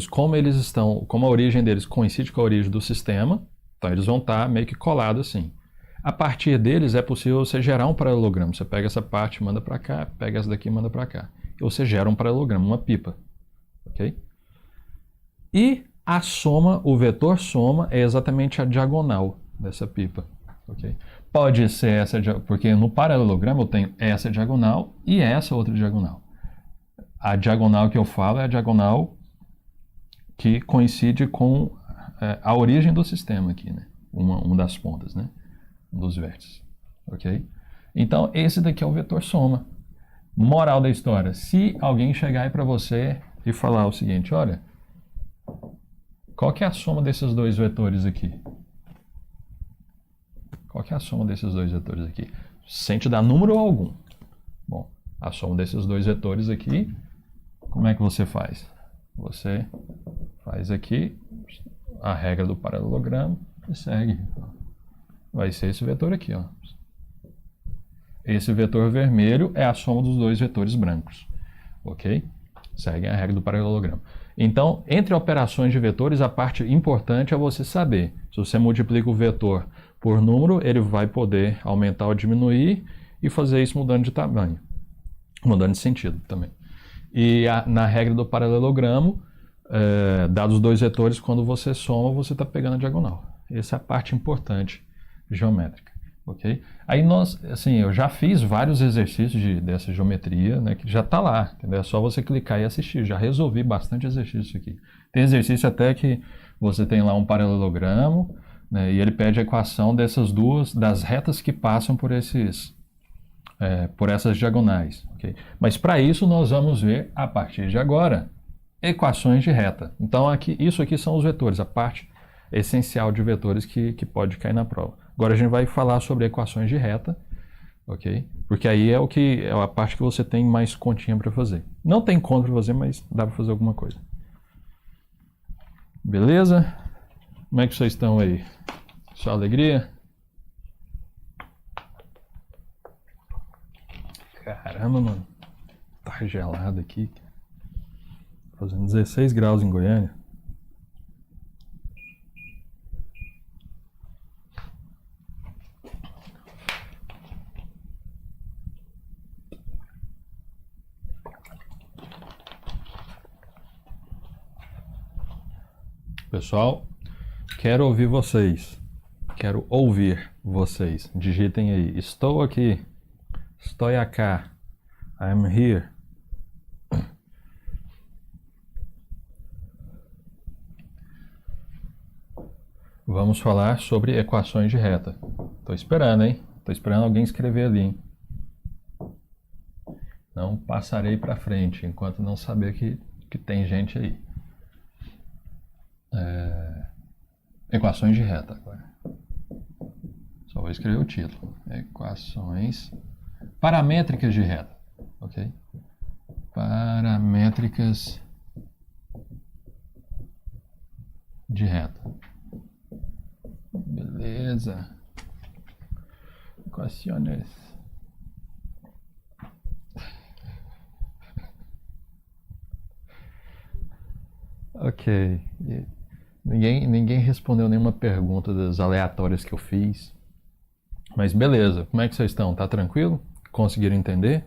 Speaker 1: como eles estão, como a origem deles coincide com a origem do sistema, então eles vão estar meio que colados assim. A partir deles é possível você gerar um paralelogramo. Você pega essa parte, manda para cá, pega essa daqui e manda para cá. E você gera um paralelogramo, uma pipa, ok? E a soma, o vetor soma, é exatamente a diagonal dessa pipa, ok? Pode ser essa, porque no paralelogramo eu tenho essa diagonal e essa outra diagonal. A diagonal que eu falo é a diagonal que coincide com a origem do sistema aqui, né? Uma das pontas, né? Um dos vértices, ok? Então, esse daqui é o vetor soma. Moral da história: se alguém chegar aí para você e falar o seguinte, olha, qual que é a soma desses dois vetores aqui? Qual que é a soma desses dois vetores aqui? Sem te dar número algum. Bom, a soma desses dois vetores aqui, como é que você faz? Você faz aqui a regra do paralelogramo e segue. Vai ser esse vetor aqui, ó. Esse vetor vermelho é a soma dos dois vetores brancos, ok? Seguem a regra do paralelogramo. Então, entre operações de vetores, a parte importante é você saber. Se você multiplica o vetor por número, ele vai poder aumentar ou diminuir e fazer isso mudando de tamanho, mudando de sentido também. E na regra do paralelogramo, dados os dois vetores, quando você soma, você está pegando a diagonal. Essa é a parte importante geométrica. Okay? Aí eu já fiz vários exercícios dessa geometria, né, que já está lá, entendeu? É só você clicar e assistir. Já resolvi bastante exercício aqui. Tem exercício até que você tem lá um paralelogramo, né, e ele pede a equação das retas que passam por essas diagonais. Okay? Mas para isso nós vamos ver, a partir de agora, equações de reta. Então isso aqui são os vetores, a parte essencial de vetores que pode cair na prova. Agora a gente vai falar sobre equações de reta, ok? Porque aí é a parte que você tem mais continha para fazer. Não tem conta para fazer, mas dá para fazer alguma coisa. Beleza? Como é que vocês estão aí? Só alegria? Caramba, mano. Tá gelado aqui. Fazendo 16 graus em Goiânia. Pessoal, quero ouvir vocês. Quero ouvir vocês. Digitem aí. Estou aqui. Estou acá. I'm here. Vamos falar sobre equações de reta. Estou esperando, hein? Estou esperando alguém escrever ali, hein? Não passarei para frente enquanto não saber que tem gente aí. Equações de reta agora. Só vou escrever o título. Equações paramétricas de reta. Ok? Paramétricas de reta. Beleza. Equações. Ok. Ninguém respondeu nenhuma pergunta das aleatórias que eu fiz. Mas beleza. Como é que vocês estão? Tá tranquilo? Conseguiram entender?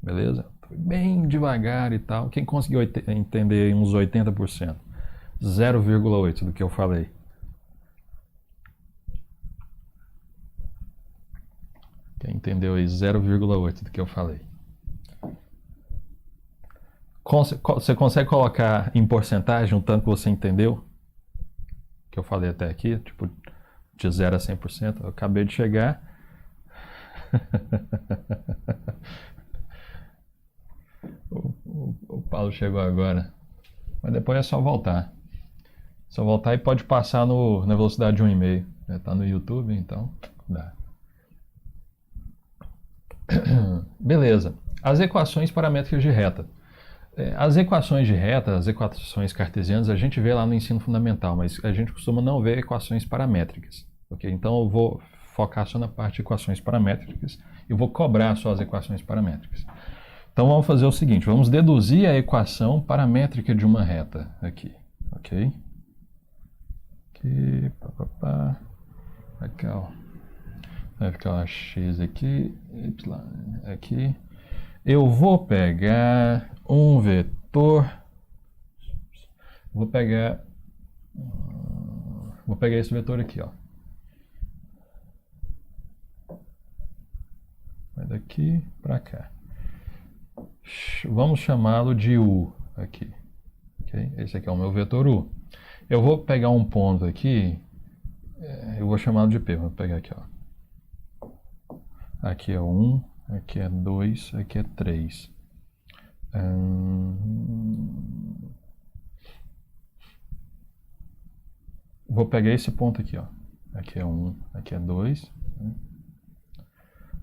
Speaker 1: Beleza? Foi bem devagar e tal. Quem conseguiu entender uns 80%? 0,8 do que eu falei. Quem entendeu aí 0,8 do que eu falei? Você consegue colocar em porcentagem o tanto que você entendeu? Que eu falei até aqui, tipo, de 0 a 100%. Eu acabei de chegar. O Paulo chegou agora. Mas depois é só voltar. Só voltar e pode passar na velocidade de 1,5. Tá no YouTube, então dá. Beleza. As equações paramétricas de reta. As equações de reta, as equações cartesianas, a gente vê lá no ensino fundamental, mas a gente costuma não ver equações paramétricas. Okay? Então eu vou focar só na parte de equações paramétricas e vou cobrar só as equações paramétricas. Então vamos fazer o seguinte, vamos deduzir a equação paramétrica de uma reta aqui. Ok? Aqui, aqui, ó. Vai ficar x aqui, y aqui. Eu vou pegar um vetor. Vou pegar esse vetor aqui, ó. Vai daqui para cá. Vamos chamá-lo de U aqui. Okay? Esse aqui é o meu vetor U. Eu vou pegar um ponto aqui. Eu vou chamá-lo de P. Vou pegar aqui, ó. Aqui é 1, aqui é 2, aqui é 3. Vou pegar esse ponto aqui, ó. Aqui é 1, aqui é 2.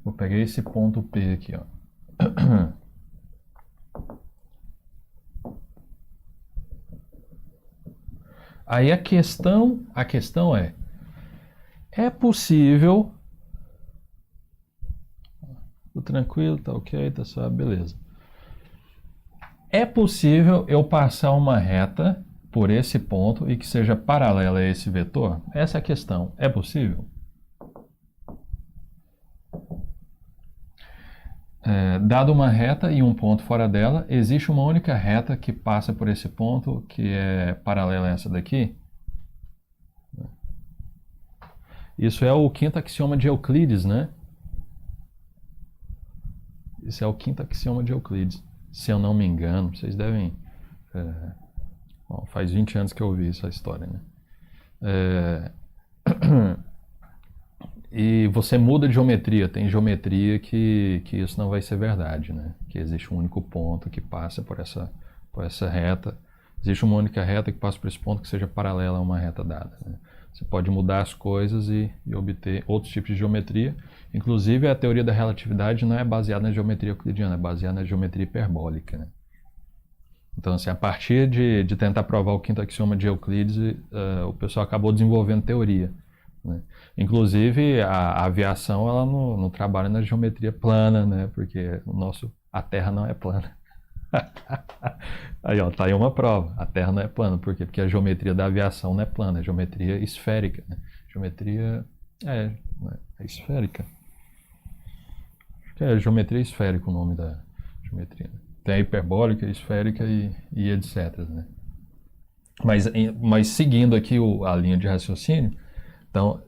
Speaker 1: Vou pegar esse ponto P aqui, ó. Aí a questão é possível. Tô tranquilo, tá ok, tá só, beleza. É possível eu passar uma reta por esse ponto e que seja paralela a esse vetor? Essa é a questão. É possível? Dado uma reta e um ponto fora dela, existe uma única reta que passa por esse ponto que é paralela a essa daqui? Isso é o quinto axioma de Euclides, né? Isso é o quinto axioma de Euclides. Se eu não me engano, vocês devem... bom, faz 20 anos que eu ouvi essa história, né? E você muda de geometria. Tem geometria que isso não vai ser verdade, né? Que existe um único ponto que passa por essa reta. Existe uma única reta que passa por esse ponto que seja paralela a uma reta dada, né? Você pode mudar as coisas e obter outros tipos de geometria. Inclusive, a teoria da relatividade não é baseada na geometria euclidiana, é baseada na geometria hiperbólica, né? Então, assim, a partir de tentar provar o quinto axioma de Euclides, o pessoal acabou desenvolvendo teoria, né? Inclusive, a aviação ela não trabalha na geometria plana, né? Porque a Terra não é plana. Aí, ó, tá aí uma prova. A Terra não é plana. Por quê? Porque a geometria da aviação não é plana, é geometria esférica, né? Geometria é esférica. Acho que é geometria esférica o nome da geometria, né? Tem a hiperbólica, esférica e etc, né? Mas seguindo aqui a linha de raciocínio, então,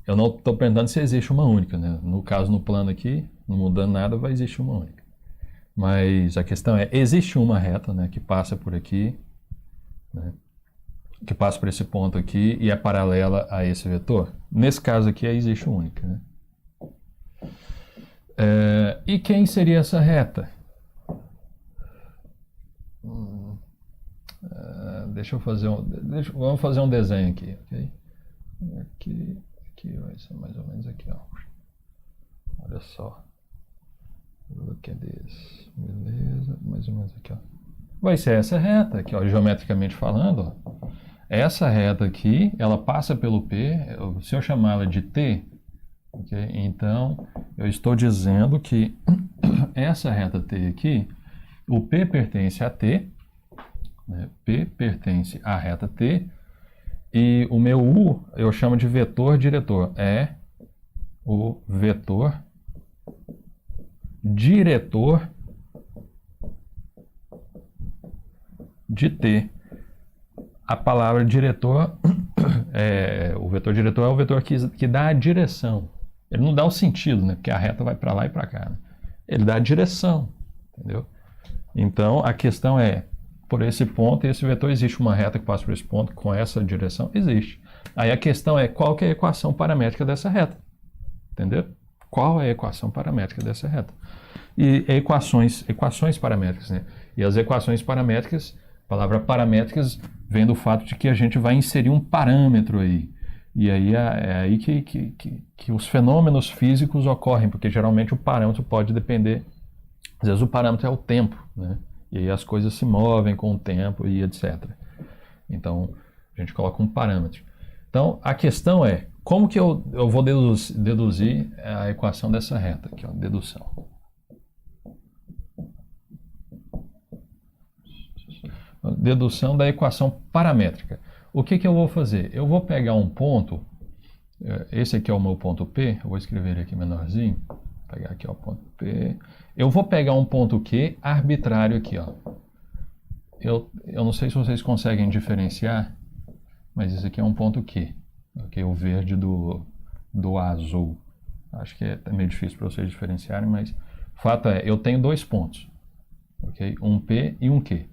Speaker 1: eu não estou perguntando se existe uma única, né? No caso, no plano aqui, não mudando nada, vai existir uma única. Mas a questão é, existe uma reta, né, que passa por aqui, né, que passa por esse ponto aqui e é paralela a esse vetor? Nesse caso aqui, existe uma única, né? E quem seria essa reta? Vamos fazer um desenho aqui, ok? Aqui vai ser mais ou menos aqui, ó. Olha só. Look at this. Beleza, mais ou menos aqui, ó. Vai ser essa reta aqui, ó, geometricamente falando, ó. Essa reta aqui, ela passa pelo P, se eu chamá-la de T, ok? Então, eu estou dizendo que essa reta T aqui, o P pertence a T, né? P pertence à reta T, e o meu U eu chamo de vetor diretor. É o vetor diretor de T. A palavra diretor, o vetor diretor é o vetor que dá a direção. Ele não dá o sentido, né? Porque a reta vai para lá e para cá, né? Ele dá a direção, entendeu? Então, a questão é, por esse ponto, esse vetor, existe uma reta que passa por esse ponto com essa direção? Existe. Aí a questão é, qual que é a equação paramétrica dessa reta? Entendeu? Qual é a equação paramétrica dessa reta? E equações paramétricas, né? E as equações paramétricas, a palavra paramétricas vem do fato de que a gente vai inserir um parâmetro aí. E aí é aí que os fenômenos físicos ocorrem, porque geralmente o parâmetro pode depender, às vezes o parâmetro é o tempo, né? E aí as coisas se movem com o tempo e etc. Então, a gente coloca um parâmetro. Então, a questão é, como que eu vou deduzir a equação dessa reta aqui, ó, dedução. Dedução da equação paramétrica. O que eu vou fazer? Eu vou pegar um ponto, esse aqui é o meu ponto P, eu vou escrever ele aqui menorzinho, vou pegar aqui o ponto P. Eu vou pegar um ponto Q arbitrário aqui, ó. Eu não sei se vocês conseguem diferenciar, mas esse aqui é um ponto Q, ok? O verde do azul. Acho que é meio difícil para vocês diferenciarem, mas o fato é, eu tenho dois pontos, ok? Um P e um Q.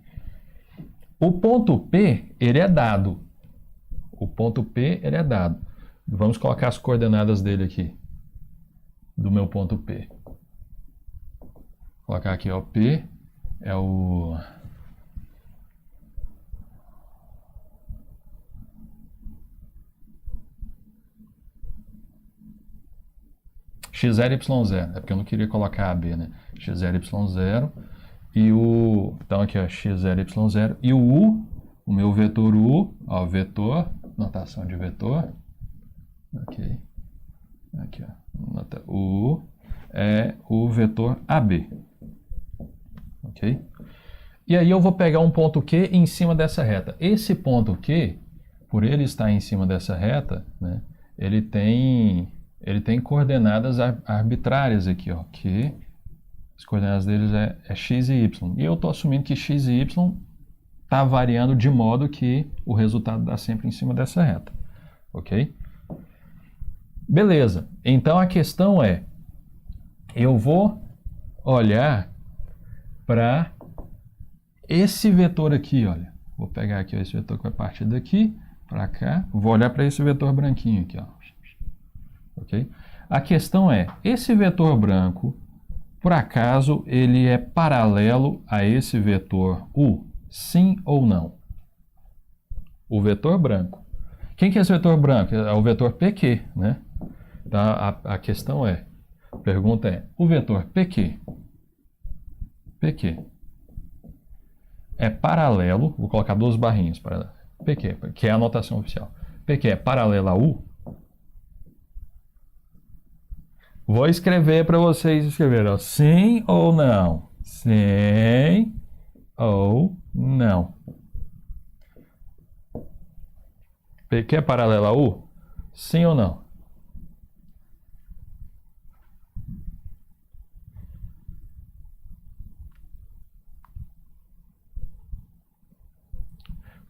Speaker 1: O ponto P, ele é dado. O ponto P, ele é dado. Vamos colocar as coordenadas dele aqui, do meu ponto P. Vou colocar aqui, ó, P é o... x0, y0, é porque eu não queria colocar AB, né? x0, y0, e então aqui, ó, x0, y0, e o U, o meu vetor U, ó, vetor, notação de vetor, ok, aqui, ó, o U é o vetor AB, ok? E aí eu vou pegar um ponto Q em cima dessa reta. Esse ponto Q, por ele estar em cima dessa reta, né, ele tem coordenadas arbitrárias aqui, ó, que as coordenadas deles é x e y. E eu estou assumindo que x e y está variando de modo que o resultado dá sempre em cima dessa reta. Ok? Beleza. Então a questão é, eu vou olhar para esse vetor aqui, olha. Vou pegar aqui ó, esse vetor que vai partir daqui para cá. Vou olhar para esse vetor branquinho aqui, ó. Ok? A questão é, esse vetor branco, por acaso, ele é paralelo a esse vetor U? Sim ou não? O vetor branco. Quem que é esse vetor branco? É o vetor PQ, né? Então, a questão é, a pergunta é, o vetor PQ é paralelo, vou colocar duas barrinhas para PQ, que é a notação oficial. PQ é paralelo a U? Vou escrever para vocês escreverem, ó, sim ou não? Sim ou não? PQ é paralelo a U? Sim ou não?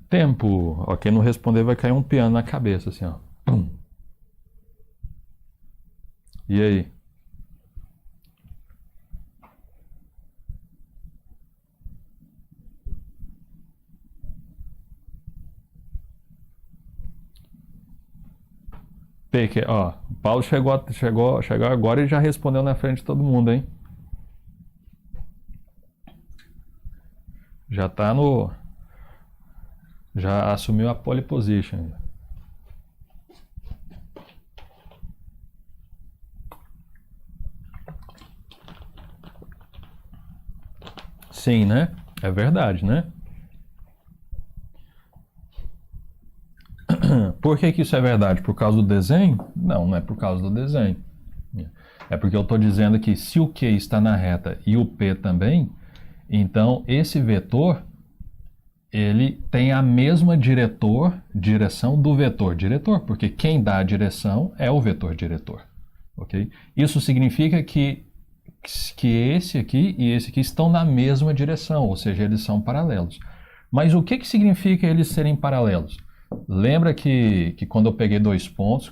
Speaker 1: Tempo. Ó, quem não responder vai cair um piano na cabeça, assim, ó. Pum. E aí? PQ, ó. O Paulo chegou agora e já respondeu na frente de todo mundo, hein? Já tá no... Já assumiu a pole position. Sim, né? É verdade, né? Por que que isso é verdade? Por causa do desenho? Não, não é por causa do desenho. É porque eu estou dizendo que se o Q está na reta e o P também, então esse vetor ele tem a mesma direção do vetor diretor, porque quem dá a direção é o vetor diretor. Okay? Isso significa que esse aqui e esse aqui estão na mesma direção, ou seja, eles são paralelos. Mas o que significa eles serem paralelos? Lembra que quando eu peguei dois pontos,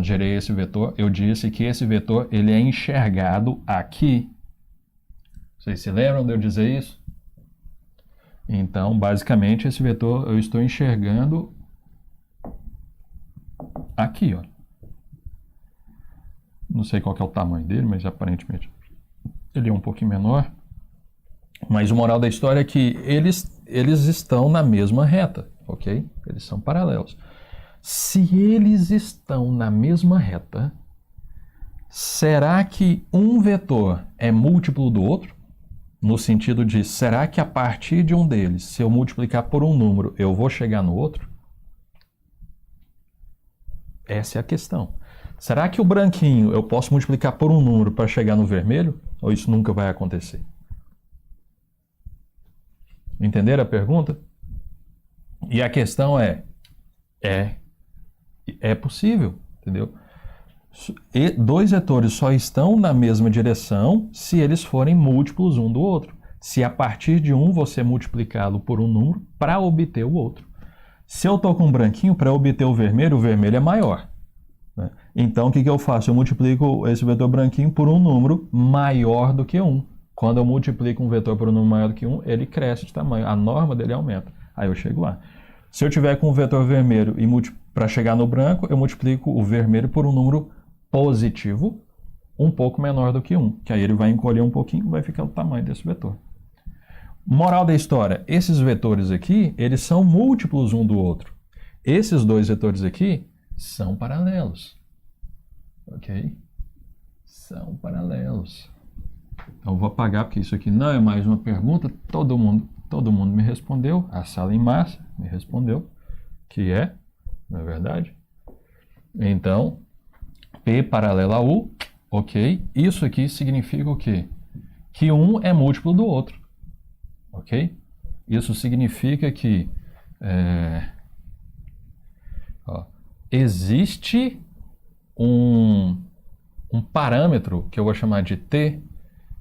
Speaker 1: gerei esse vetor, eu disse que esse vetor ele é enxergado aqui. Vocês se lembram de eu dizer isso? Então, basicamente, esse vetor eu estou enxergando aqui, ó. Não sei qual que é o tamanho dele, mas aparentemente ele é um pouquinho menor. Mas o moral da história é que eles estão na mesma reta, ok? Eles são paralelos. Se eles estão na mesma reta, será que um vetor é múltiplo do outro? No sentido de, será que a partir de um deles, se eu multiplicar por um número, eu vou chegar no outro? Essa é a questão. Será que o branquinho eu posso multiplicar por um número para chegar no vermelho? Ou isso nunca vai acontecer? Entenderam a pergunta? E a questão é possível, entendeu? E dois vetores só estão na mesma direção se eles forem múltiplos um do outro. Se a partir de um você multiplicá-lo por um número para obter o outro. Se eu estou com um branquinho, para obter o vermelho é maior. Né? Então, o que eu faço? Eu multiplico esse vetor branquinho por um número maior do que 1. Quando eu multiplico um vetor por um número maior do que 1, ele cresce de tamanho. A norma dele aumenta. Aí eu chego lá. Se eu tiver com o vetor vermelho e para chegar no branco, eu multiplico o vermelho por um número positivo um pouco menor do que 1. Que aí ele vai encolher um pouquinho e vai ficar o tamanho desse vetor. Moral da história, esses vetores aqui, eles são múltiplos um do outro. Esses dois vetores aqui são paralelos. Ok? São paralelos. Então eu vou apagar porque isso aqui não é mais uma pergunta. Todo mundo me respondeu. A sala em massa me respondeu. Que é, não é verdade? Então, P paralelo a U, ok? Isso aqui significa o quê? Que um é múltiplo do outro. ok? Isso significa que existe um parâmetro que eu vou chamar de t,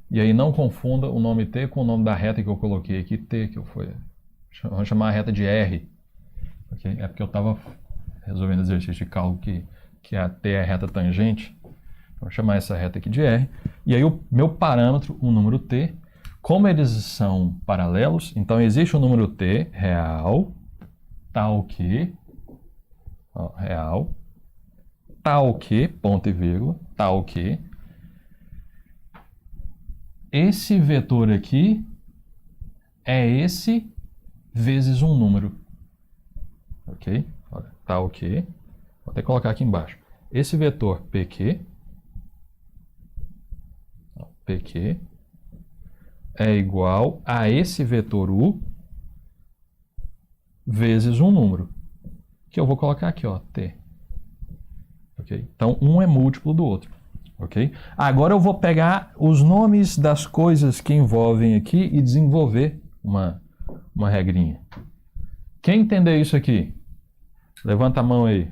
Speaker 1: e aí não confunda o nome t com o nome da reta que eu coloquei aqui, t, vamos chamar a reta de r, okay? É porque eu estava resolvendo exercício de cálculo que a t é a reta tangente, vou chamar essa reta aqui de r, e aí o meu parâmetro, o número t, como eles são paralelos, então existe o número t real, tal que, real, tal que, ponto e vírgula, tal que, esse vetor aqui é esse vezes um número, ok? Olha, tal que, vou até colocar aqui embaixo, esse vetor PQ é igual a esse vetor U vezes um número, que eu vou colocar aqui, ó, T. Okay? Então, um é múltiplo do outro. Okay? Agora eu vou pegar os nomes das coisas que envolvem aqui e desenvolver uma regrinha. Quem entendeu isso aqui? Levanta a mão aí.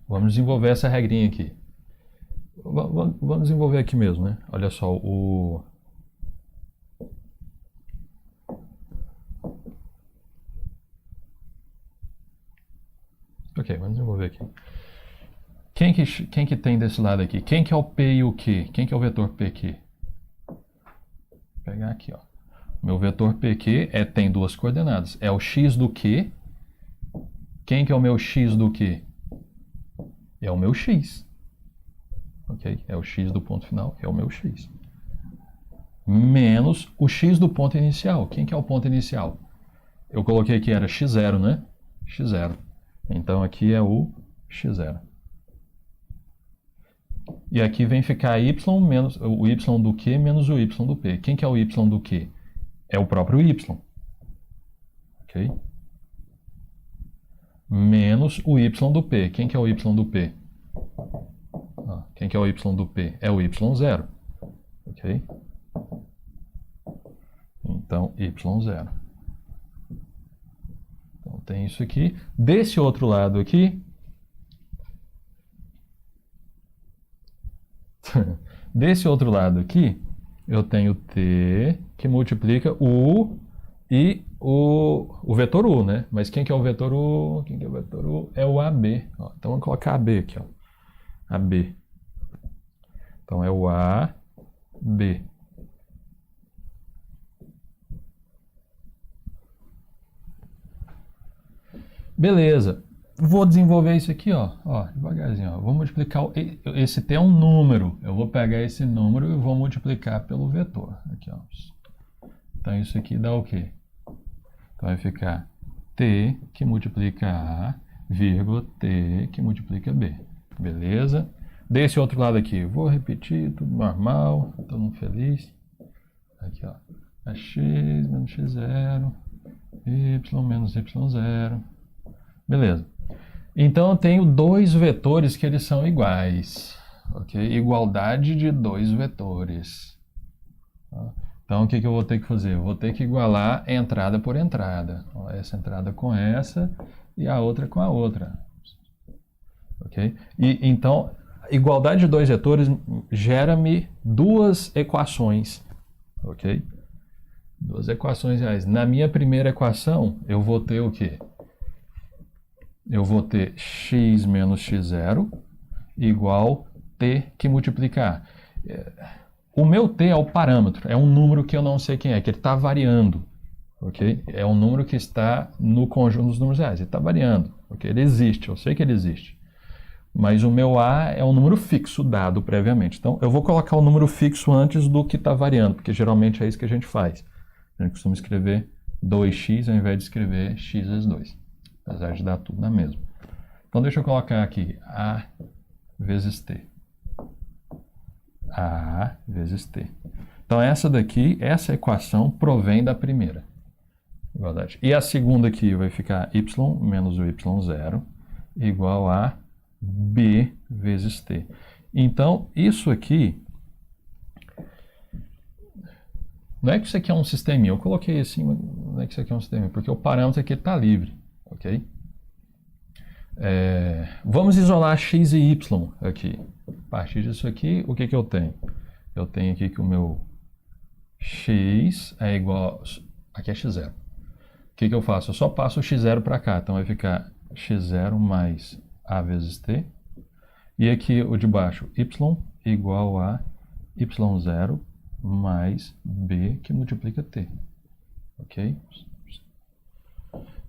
Speaker 1: Vamos desenvolver essa regrinha aqui. Vamos desenvolver aqui mesmo, né? Olha só, Ok, vamos desenvolver aqui. Quem que tem desse lado aqui? Quem que é o P e o Q? Quem que é o vetor PQ? Vou pegar aqui, ó. Meu vetor PQ tem duas coordenadas. É o x do Q. Quem que é o meu x do Q? É o meu x. Ok? É o x do ponto final, é o meu x. Menos o x do ponto inicial. Quem que é o ponto inicial? Eu coloquei que era x0, né? x0. Então aqui é o x0. E aqui vem ficar y menos o y do Q menos o y do P. Quem que é o y do Q? É o próprio y. Ok? Menos o y do P. Quem que é o y do P? Quem que é o y do P? É o y0. Ok? Então, y0. Então, tem isso aqui. Desse outro lado aqui, eu tenho t que multiplica o e o vetor u, né? Mas quem que é o vetor u? Quem que é o vetor u? É o AB. Ó, então, vamos colocar AB aqui, ó. AB. Então, é o AB. Beleza. Vou desenvolver isso aqui, ó, devagarzinho, ó. Vou multiplicar, esse t é um número. Eu vou pegar esse número e vou multiplicar pelo vetor. Aqui, ó. Então, isso aqui dá o quê? Então, vai ficar t que multiplica A, vírgula, t que multiplica B. Beleza? Desse outro lado aqui, vou repetir, tudo normal, todo mundo feliz. Aqui, ó. É x menos x0, y menos y0. Beleza. Então, eu tenho dois vetores que eles são iguais. Ok? Igualdade de dois vetores. Então, o que eu vou ter que fazer? Eu vou ter que igualar entrada por entrada. Essa entrada com essa e a outra com a outra. Ok? E, então, igualdade de dois vetores gera-me duas equações. Ok? Duas equações reais. Na minha primeira equação, eu vou ter o quê? Eu vou ter x menos x0 igual t que multiplica A. O meu t é o parâmetro, é um número que eu não sei quem é, que ele está variando. Okay? É um número que está no conjunto dos números reais, ele está variando. Okay? Ele existe, eu sei que ele existe. Mas o meu A é um número fixo dado previamente. Então, eu vou colocar o número fixo antes do que está variando, porque geralmente é isso que a gente faz. A gente costuma escrever 2x ao invés de escrever x vezes 2. Apesar de dar tudo na mesma. Então, deixa eu colocar aqui A vezes T. A vezes T. Então, essa equação provém da primeira. Igualdade. E a segunda aqui vai ficar y menos o y0 igual a B vezes T. Então, isso aqui, não é que isso aqui é um sisteminha, eu coloquei assim, não é que isso aqui é um sisteminha, porque o parâmetro aqui está livre, ok? Vamos isolar x e y aqui. A partir disso aqui, o que eu tenho? Eu tenho aqui que o meu x é igual... Aqui é x0. O que eu faço? Eu só passo o x0 para cá. Então vai ficar x0 mais a vezes t. E aqui o de baixo, y igual a y0 mais b que multiplica t. Ok?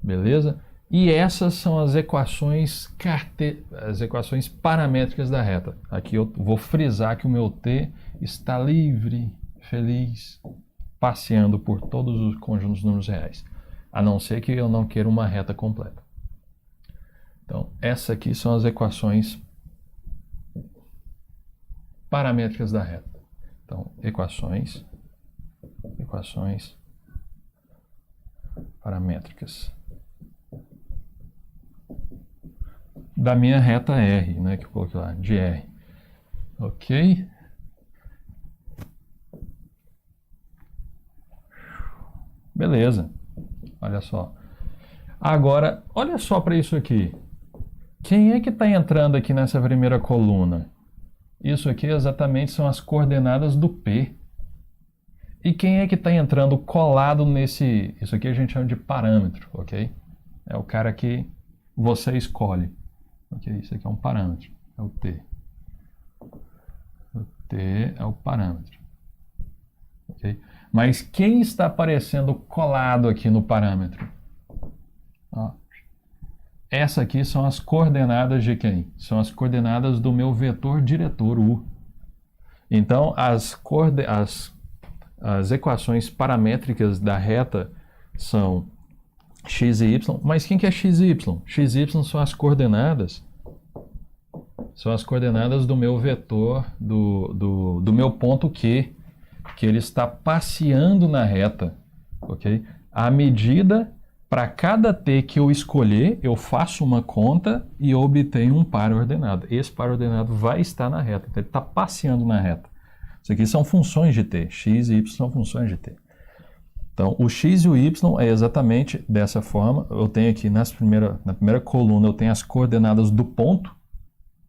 Speaker 1: Beleza? E essas são as equações paramétricas da reta. Aqui eu vou frisar que o meu t está livre, feliz, passeando por todos os conjuntos de números reais, a não ser que eu não queira uma reta completa. Então, essas aqui são as equações paramétricas da reta. Então, equações paramétricas da minha reta R, né, que eu coloquei lá, de R. Ok? Beleza. Olha só. Agora, olha só para isso aqui. Quem é que está entrando aqui nessa primeira coluna? Isso aqui exatamente são as coordenadas do P. E quem é que está entrando colado nesse... Isso aqui a gente chama de parâmetro, ok? É o cara que você escolhe. Ok? Isso aqui é um parâmetro. É o T. O T é o parâmetro. Ok? Mas quem está aparecendo colado aqui no parâmetro? Ó. Essa aqui são as coordenadas de quem? São as coordenadas do meu vetor diretor U. Então, as equações paramétricas da reta são x e y. Mas quem que é x e y? X e y são as coordenadas do meu vetor, do meu ponto Q, que ele está passeando na reta. Ok? À medida... Para cada t que eu escolher, eu faço uma conta e eu obtenho um par ordenado. Esse par ordenado vai estar na reta, então ele está passeando na reta. Isso aqui são funções de t, x e y são funções de t. Então, o x e o y é exatamente dessa forma. Eu tenho aqui na primeira coluna, eu tenho as coordenadas do ponto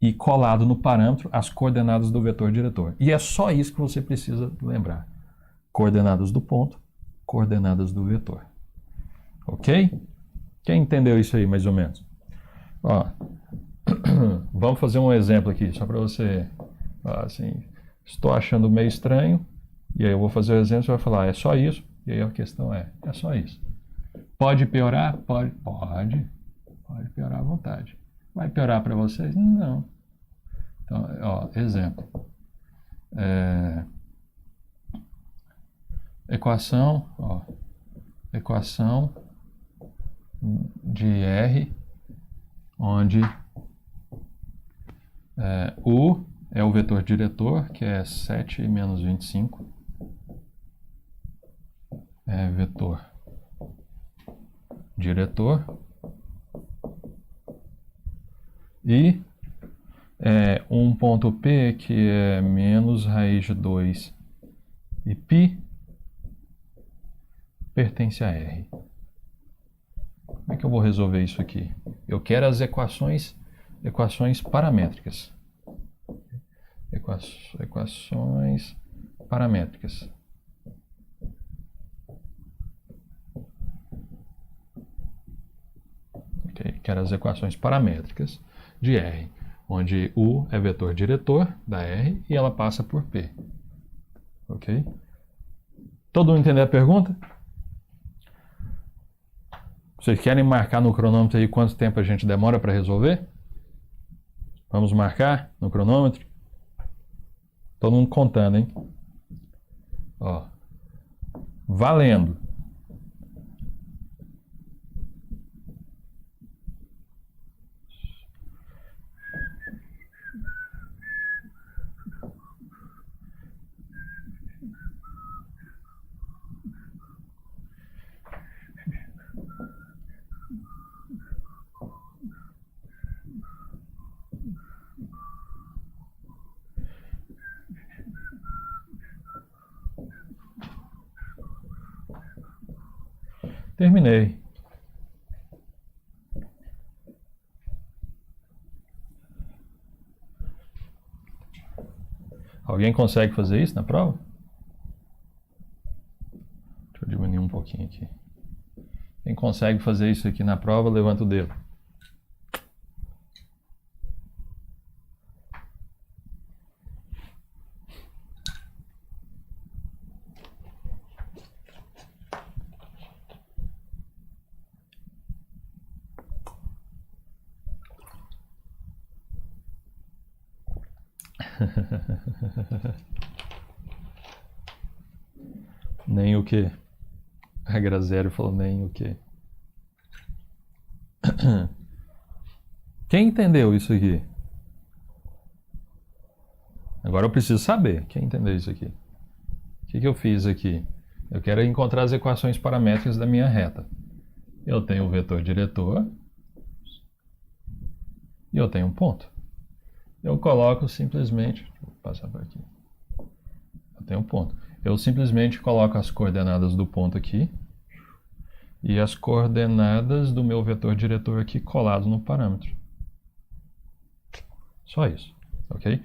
Speaker 1: e colado no parâmetro as coordenadas do vetor diretor. E é só isso que você precisa lembrar. Coordenadas do ponto, coordenadas do vetor. Ok? Quem entendeu isso aí, mais ou menos? Ó, vamos fazer um exemplo aqui, só para você... assim, estou achando meio estranho, e aí eu vou fazer o exemplo, você vai falar, é só isso? E aí a questão é só isso. Pode piorar? Pode piorar à vontade. Vai piorar para vocês? Não. Então, ó, exemplo. Equação de R, onde U é o vetor diretor, que é 7 menos 25. É vetor diretor. E um ponto P, que é menos raiz de 2 e π, pertence a R. Como é que eu vou resolver isso aqui? Eu quero as equações paramétricas. Equações paramétricas. Okay. Quero as equações paramétricas de R, onde U é vetor diretor da R e ela passa por P. Ok? Todo mundo entendeu a pergunta? Vocês querem marcar no cronômetro aí quanto tempo a gente demora para resolver? Vamos marcar no cronômetro? Todo mundo contando, hein? Ó, valendo. Terminei. Alguém consegue fazer isso na prova? Deixa eu diminuir um pouquinho aqui. Quem consegue fazer isso aqui na prova, levanta o dedo. Nem o quê? A Grazério falou nem o quê? Quem entendeu isso aqui? Agora eu preciso saber. Quem entendeu isso aqui? O que eu fiz aqui? Eu quero encontrar as equações paramétricas da minha reta. Eu tenho o vetor diretor e eu tenho um ponto. Eu coloco simplesmente... Deixa eu passar por aqui. Eu tenho um ponto. Eu simplesmente coloco as coordenadas do ponto aqui e as coordenadas do meu vetor diretor aqui colados no parâmetro. Só isso, ok?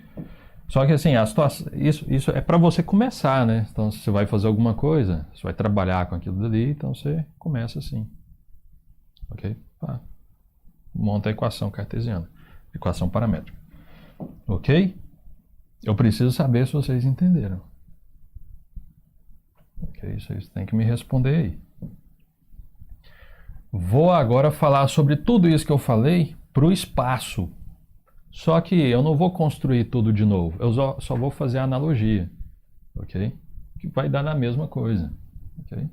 Speaker 1: Só que assim, a situação, isso é para você começar, né? Então, se você vai fazer alguma coisa, você vai trabalhar com aquilo dali, então você começa assim, ok? Monta a equação cartesiana, equação paramétrica, ok? Eu preciso saber se vocês entenderam. Ok, vocês têm que me responder aí. Vou agora falar sobre tudo isso que eu falei para o espaço. Só que eu não vou construir tudo de novo. Eu só vou fazer a analogia. Ok? Que vai dar na mesma coisa. Ok?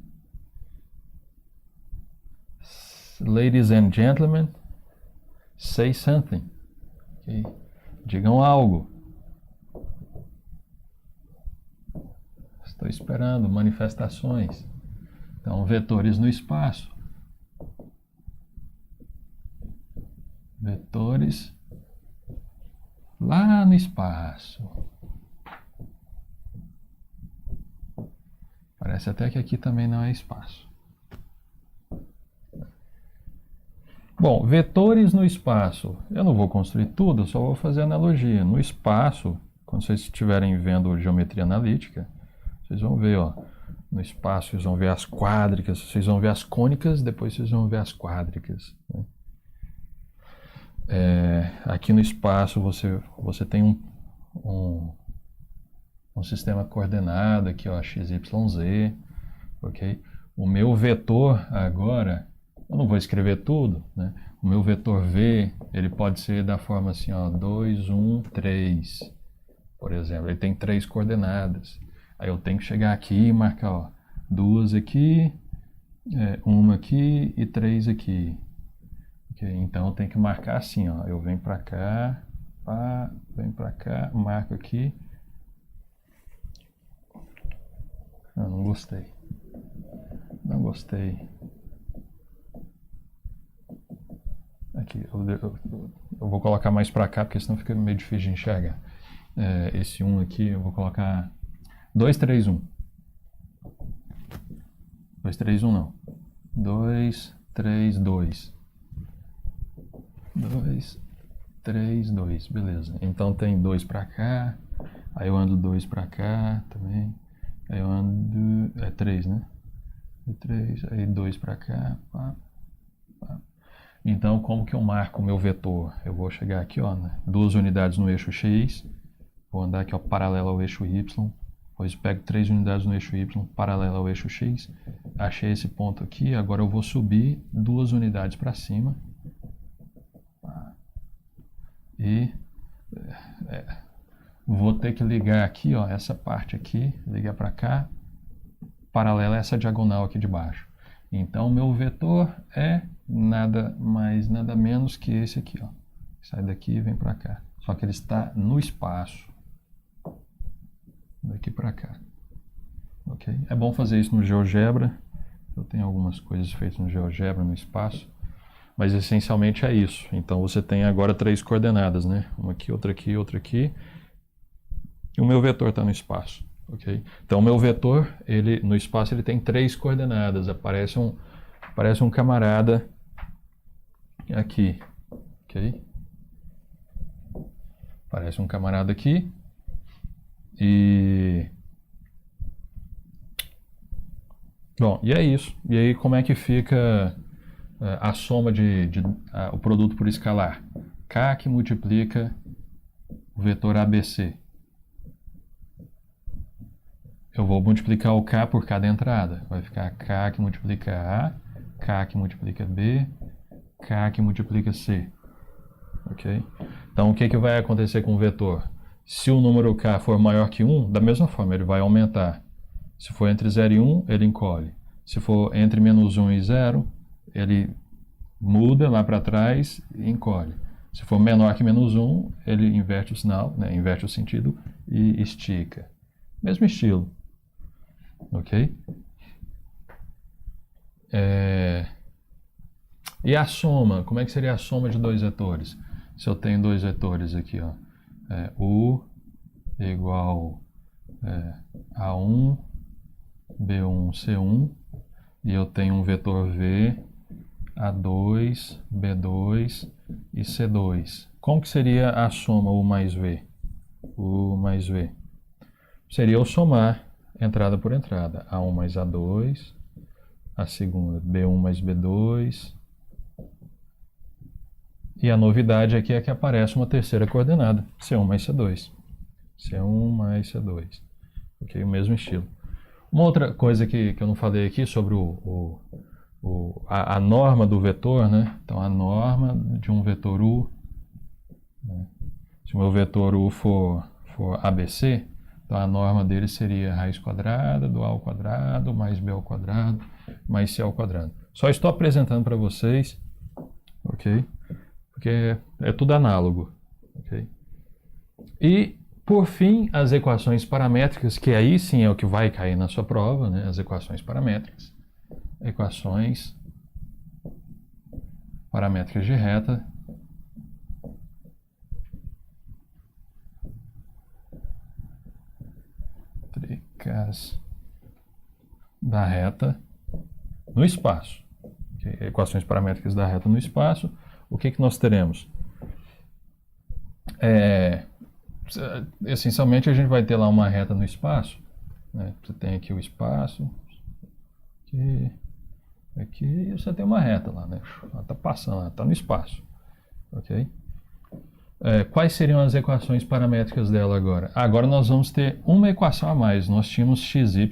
Speaker 1: Ladies and gentlemen, say something. Okay? Digam algo. Estou esperando manifestações. Então, vetores no espaço. Vetores lá no espaço. Parece até que aqui também não é espaço. Bom, vetores no espaço. Eu não vou construir tudo, eu só vou fazer analogia. No espaço, quando vocês estiverem vendo geometria analítica, vocês vão ver, ó, no espaço vocês vão ver as quádricas, vocês vão ver as cônicas, depois vocês vão ver as quádricas, né? Aqui no espaço você tem um sistema coordenado aqui, ó, x, y, z, ok? O meu vetor agora, eu não vou escrever tudo, né? O meu vetor v, ele pode ser da forma assim, ó, 2, 1, 3, por exemplo. Ele tem 3 coordenadas. Aí eu tenho que chegar aqui e marcar, ó, 2 aqui, 1 aqui e 3 aqui. Okay, então eu tenho que marcar assim, ó. Eu venho pra cá, venho pra cá, marco aqui. Não gostei. Não gostei. Aqui, eu vou colocar mais pra cá, porque senão fica meio difícil de enxergar. Esse 1 aqui, eu vou colocar 2, 3, 1. 2, 3, 1 não. 2, 3, 2. 2, 3, 2. Beleza. Então tem 2 pra cá. Aí eu ando 2 pra cá também. Aí eu ando... 3, né? 3, aí 2 pra cá. Então, como que eu marco o meu vetor? Eu vou chegar aqui, ó, né? 2 unidades no eixo X. Vou andar aqui, ó, paralelo ao eixo Y. Depois pego 3 unidades no eixo Y, paralelo ao eixo X. Achei esse ponto aqui. Agora eu vou subir 2 unidades para cima. E vou ter que ligar aqui, ó, essa parte aqui, ligar para cá, paralela a essa diagonal aqui de baixo. Então, o meu vetor é nada mais, nada menos que esse aqui, ó. Sai daqui e vem para cá. Só que ele está no espaço. Daqui para cá. Ok? É bom fazer isso no GeoGebra. Eu tenho algumas coisas feitas no GeoGebra, no espaço. Mas essencialmente é isso. Então você tem agora 3 coordenadas, né? Uma aqui, outra aqui, outra aqui. E o meu vetor está no espaço. Ok? Então o meu vetor, no espaço, ele tem 3 coordenadas. Aparece Parece um camarada aqui, ok? Parece um camarada aqui. E... Bom, e é isso. E aí como é que fica a soma o produto por escalar? K que multiplica o vetor ABC. Eu vou multiplicar o K por cada entrada. Vai ficar K que multiplica A, K que multiplica B, K que multiplica C. Ok? Então, o que vai acontecer com o vetor? Se o número K for maior que 1, da mesma forma, ele vai aumentar. Se for entre 0 e 1, ele encolhe. Se for entre menos 1 e 0, ele muda lá para trás e encolhe. Se for menor que menos 1, ele inverte o sinal, né, inverte o sentido e estica. Mesmo estilo. Ok? E a soma? Como é que seria a soma de dois vetores? Se eu tenho dois vetores aqui, ó, U igual A1, B1, C1, e eu tenho um vetor V, A2, B2 e C2. Como que seria a soma U mais V? U mais V. Seria eu somar entrada por entrada. A1 mais A2, a segunda B1 mais B2. E a novidade aqui é que aparece uma terceira coordenada, C1 mais C2. C1 mais C2. Ok? O mesmo estilo. Uma outra coisa que eu não falei aqui sobre a norma do vetor, né? Então, a norma de um vetor U, né? Se o meu vetor U for ABC, então a norma dele seria raiz quadrada do A ao quadrado, mais B ao quadrado, mais C ao quadrado. Só estou apresentando para vocês, ok? Porque é tudo análogo, ok? E, por fim, as equações paramétricas, que aí sim é o que vai cair na sua prova, né? As equações paramétricas. Equações paramétricas de reta. Da reta no espaço. Okay? Equações paramétricas da reta no espaço. O que nós teremos? Essencialmente a gente vai ter lá uma reta no espaço, né? Você tem aqui o espaço, aqui e você tem uma reta lá, né? Ela está passando, ela está no espaço, ok? Quais seriam as equações paramétricas dela agora? Agora nós vamos ter uma equação a mais. Nós tínhamos xy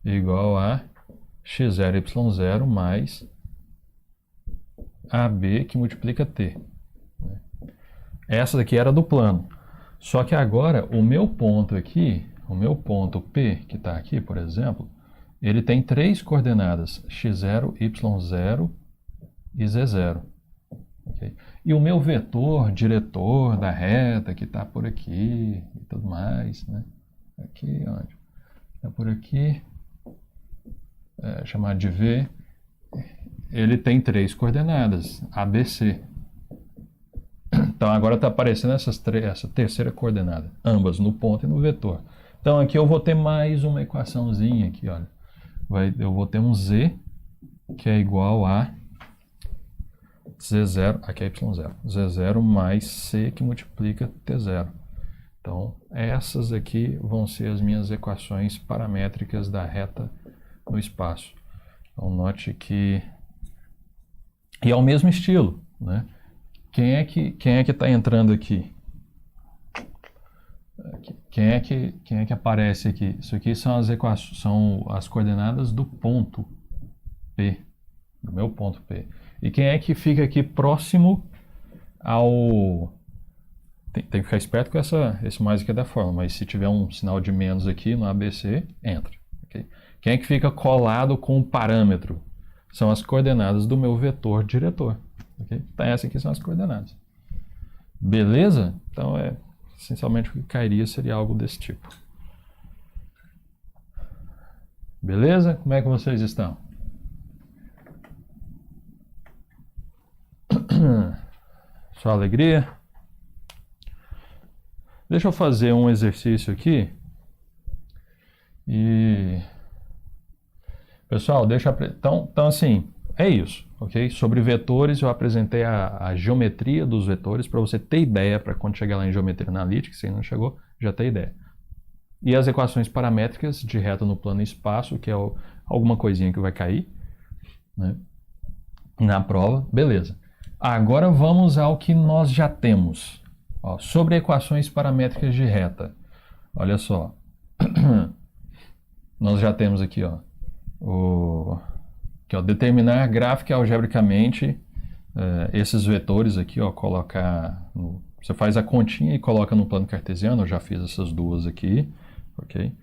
Speaker 1: igual a x0y0 mais AB que multiplica t. Essa daqui era do plano. Só que agora o meu ponto aqui, o meu ponto P, que está aqui, por exemplo, ele tem três coordenadas, x0, y0 e z0. Okay? E o meu vetor diretor da reta, que está por aqui e tudo mais, né? Aqui, onde? Está por aqui, chamado de V, ele tem três coordenadas, ABC. Então agora está aparecendo essa terceira coordenada, ambas no ponto e no vetor. Então aqui eu vou ter mais uma equaçãozinha aqui, olha. Eu vou ter um Z que é igual a Z0, aqui é Y0, Z0 mais C que multiplica T0. Então essas aqui vão ser as minhas equações paramétricas da reta no espaço. Então note que... E é o mesmo estilo, né? Quem é que está entrando aqui? Quem é que aparece aqui? Isso aqui são as equações, são as coordenadas do ponto P, do meu ponto P. E quem é que fica aqui próximo ao... Tem que ficar esperto com esse mais aqui da forma, mas se tiver um sinal de menos aqui no ABC, entra. Okay? Quem é que fica colado com o parâmetro? São as coordenadas do meu vetor diretor. Okay? Então essas aqui são as coordenadas. Beleza? Então essencialmente o que cairia seria algo desse tipo. Beleza? Como é que vocês estão? Só alegria? Deixa eu fazer um exercício aqui e Pessoal, então assim, é isso, ok? Sobre vetores, eu apresentei a geometria dos vetores para você ter ideia, para quando chegar lá em geometria analítica, se não chegou, já ter ideia. E as equações paramétricas de reta no plano e espaço, que é alguma coisinha que vai cair, né, na prova, beleza. Agora vamos ao que nós já temos. Ó, sobre equações paramétricas de reta. Olha só. Nós já temos aqui, ó, determinar gráfica e algebricamente esses vetores aqui, ó, você faz a continha e coloca no plano cartesiano. Eu já fiz essas duas aqui, ok?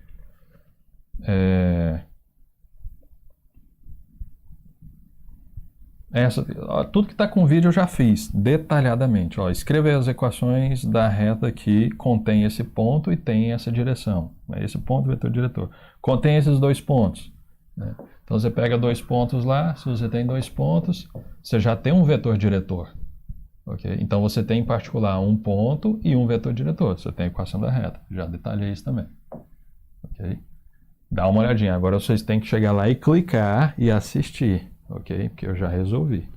Speaker 1: Tudo que está com vídeo eu já fiz detalhadamente. Ó, escreva as equações da reta que contém esse ponto e tem essa direção. Esse ponto, vetor diretor. Contém esses dois pontos, né? Então você pega dois pontos lá, se você tem dois pontos, você já tem um vetor diretor. Okay? Então você tem em particular um ponto e um vetor diretor. Você tem a equação da reta. Já detalhei isso também. Okay? Dá uma olhadinha. Agora vocês têm que chegar lá e clicar e assistir. Ok? Porque eu já resolvi.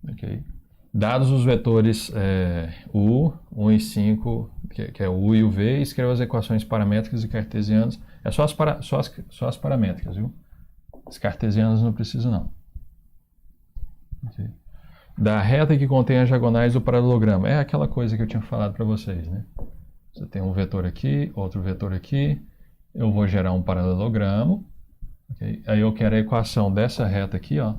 Speaker 1: Ok? Dados os vetores U, 1 e 5, que é o U e o V, escreva as equações paramétricas e cartesianas. É só as paramétricas, viu? As cartesianas não precisa, não. Okay. Da reta que contém as diagonais do paralelogramo. É aquela coisa que eu tinha falado para vocês, né? Você tem um vetor aqui, outro vetor aqui. Eu vou gerar um paralelogramo. Okay. Aí eu quero a equação dessa reta aqui, ó,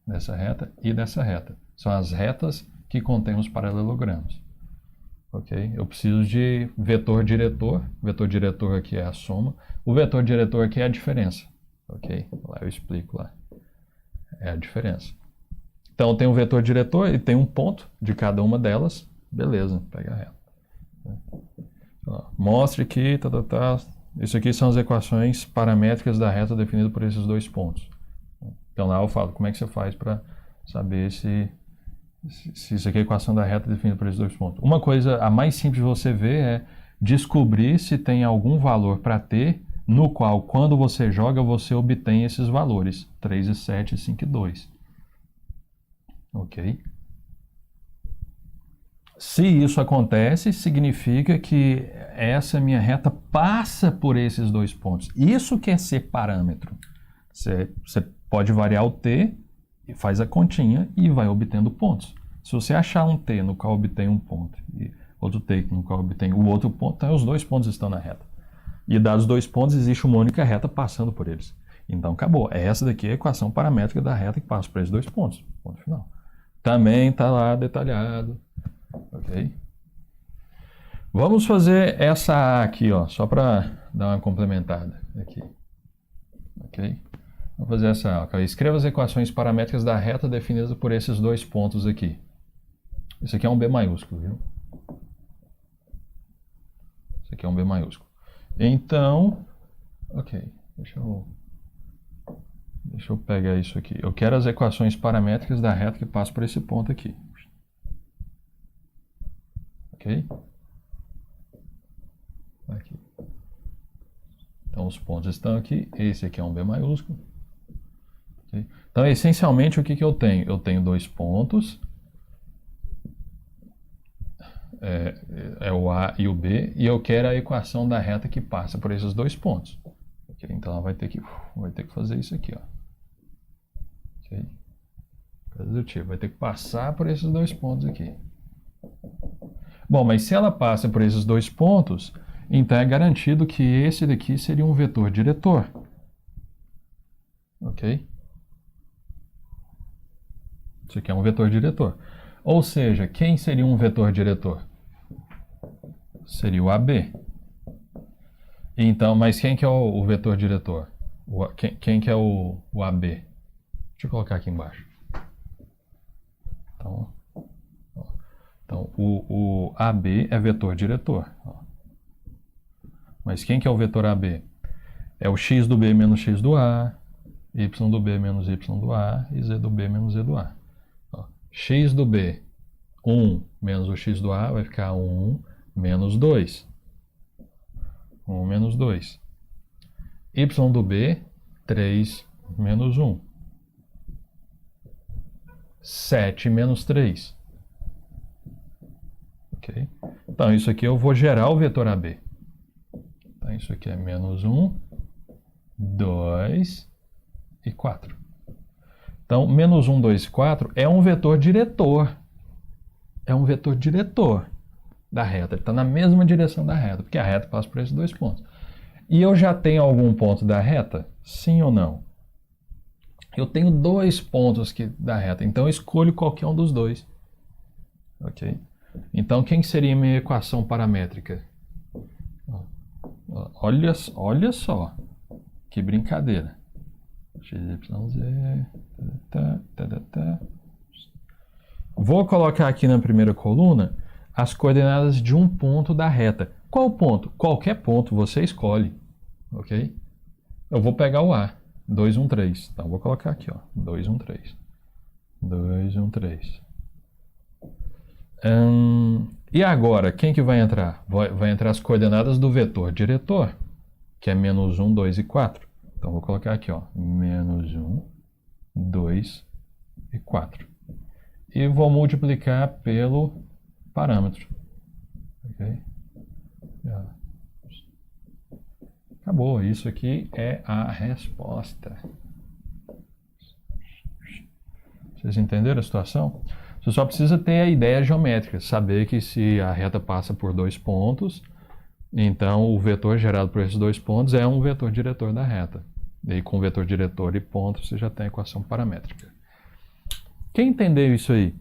Speaker 1: dessa reta e dessa reta. São as retas que contêm os paralelogramos. Ok? Eu preciso de vetor diretor. Vetor diretor aqui é a soma. O vetor diretor aqui é a diferença. Ok? Lá eu explico lá. É a diferença. Então tem um vetor diretor e tem um ponto de cada uma delas. Beleza, pega a reta. Mostre que isso aqui são as equações paramétricas da reta definidas por esses dois pontos. Então lá eu falo como é que você faz para saber se isso aqui é a equação da reta definida por esses dois pontos. Uma coisa, a mais simples de você ver é descobrir se tem algum valor para t, no qual quando você joga você obtém esses valores, 3 e 7, 5 e 2. Ok? Se isso acontece, significa que essa minha reta passa por esses dois pontos. Isso que é ser parâmetro. Você pode variar o t, faz a continha e vai obtendo pontos. Se você achar um t no qual obtém um ponto e outro t no qual obtém o outro ponto, então os dois pontos estão na reta. E dados os dois pontos, existe uma única reta passando por eles. Então acabou. Essa daqui é a equação paramétrica da reta que passa por esses dois pontos. Ponto final. Também está lá detalhado. Ok? Vamos fazer essa A aqui, ó, só para dar uma complementada aqui. Ok? Vamos fazer essa A. Okay? Escreva as equações paramétricas da reta definidas por esses dois pontos aqui. Isso aqui é um B maiúsculo, viu? Isso aqui é um B maiúsculo. Então, ok, deixa eu pegar isso aqui. Eu quero as equações paramétricas da reta que passa por esse ponto aqui. Ok? Aqui. Então os pontos estão aqui. Esse aqui é um B maiúsculo. Okay? Então, essencialmente, o que eu tenho? Eu tenho dois pontos. É o A e o B. E eu quero a equação da reta que passa por esses dois pontos. Okay? Então ela vai ter que fazer isso aqui, ó. Okay? Coisa do tipo. Vai ter que passar por esses dois pontos aqui. Bom, mas se ela passa por esses dois pontos, então é garantido que esse daqui seria um vetor diretor. Ok? Isso aqui é um vetor diretor. Ou seja, quem seria um vetor diretor? Seria o AB. Então, mas quem que é o vetor diretor? Quem que é o AB? Deixa eu colocar aqui embaixo. Então o AB é vetor diretor. Mas quem que é o vetor AB? É o x do B menos x do A, y do B menos y do A e z do B menos z do A. X do B, 1 menos o x do A vai ficar 1 menos 2. 1 menos 2. Y do B 3 menos 1. 7 menos 3. Ok? Então, isso aqui eu vou gerar o vetor AB. Então, isso aqui é menos 1, 2 e 4. Então, menos 1, 2 e 4 é um vetor diretor. É um vetor diretor da reta. Ele está na mesma direção da reta, porque a reta passa por esses dois pontos. E eu já tenho algum ponto da reta? Sim ou não? Eu tenho dois pontos aqui da reta, então eu escolho qualquer um dos dois. Ok? Então, quem seria minha equação paramétrica? Olha só, que brincadeira. XYZ. Vou colocar aqui na primeira coluna as coordenadas de um ponto da reta. Qual ponto? Qualquer ponto você escolhe. Ok? Eu vou pegar o A, 2, 1, 3. Então, vou colocar aqui, ó, 2, 1, 3. 2, 1, 3. E agora, quem que vai entrar? Vai entrar as coordenadas do vetor diretor, que é menos 1, 2 e 4. Então, vou colocar aqui, ó, menos 1, 2 e 4. E vou multiplicar pelo parâmetro. Ok? Acabou. Isso aqui é a resposta. Vocês entenderam a situação? Você só precisa ter a ideia geométrica, saber que se a reta passa por dois pontos, então o vetor gerado por esses dois pontos é um vetor diretor da reta. E com vetor diretor e ponto você já tem a equação paramétrica. Quem entendeu isso aí?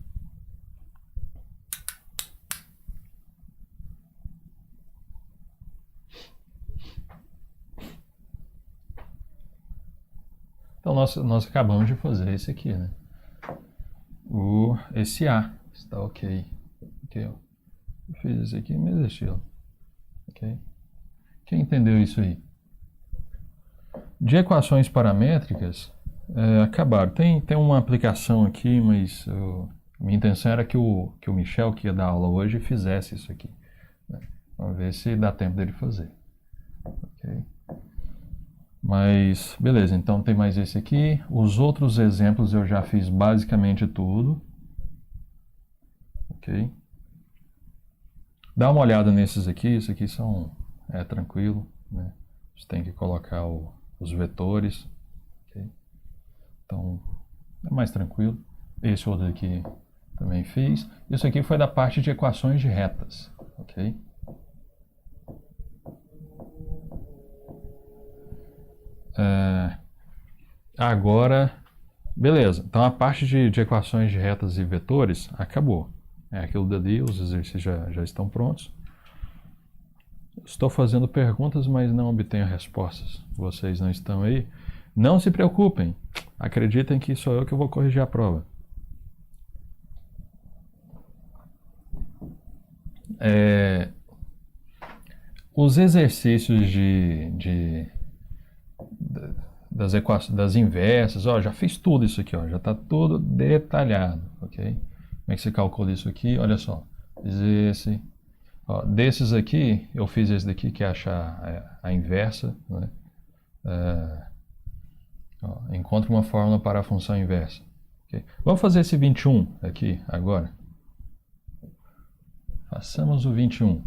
Speaker 1: Então nós acabamos de fazer esse aqui, né? Esse A está ok. Eu fiz isso aqui no mesmo estilo. Ok? Quem entendeu isso aí? De equações paramétricas, acabaram. Tem uma aplicação aqui, mas minha intenção era que o Michel, que ia dar aula hoje, fizesse isso aqui. Né? Vamos ver se dá tempo dele fazer. Ok? Mas, beleza, então tem mais esse aqui. Os outros exemplos eu já fiz basicamente tudo. Ok? Dá uma olhada nesses aqui. Isso aqui é tranquilo. Né? Você tem que colocar os vetores. Okay? Então, é mais tranquilo. Esse outro aqui também fiz. Isso aqui foi da parte de equações de retas. Ok? Agora, beleza. Então a parte de equações de retas e vetores acabou. É aquilo dali, os exercícios já estão prontos. Estou fazendo perguntas, mas não obtenho respostas. Vocês não estão aí? Não se preocupem. Acreditem que sou eu que vou corrigir a prova. Os exercícios das equações, das inversas, ó, já fiz tudo isso aqui, ó, já está tudo detalhado, ok? Como é que você calcula isso aqui? Olha só, fiz esse, ó, desses aqui, eu fiz esse daqui que é achar a inversa, né? Encontre uma fórmula para a função inversa. Okay? Vamos fazer esse 21 aqui agora. Façamos o 21.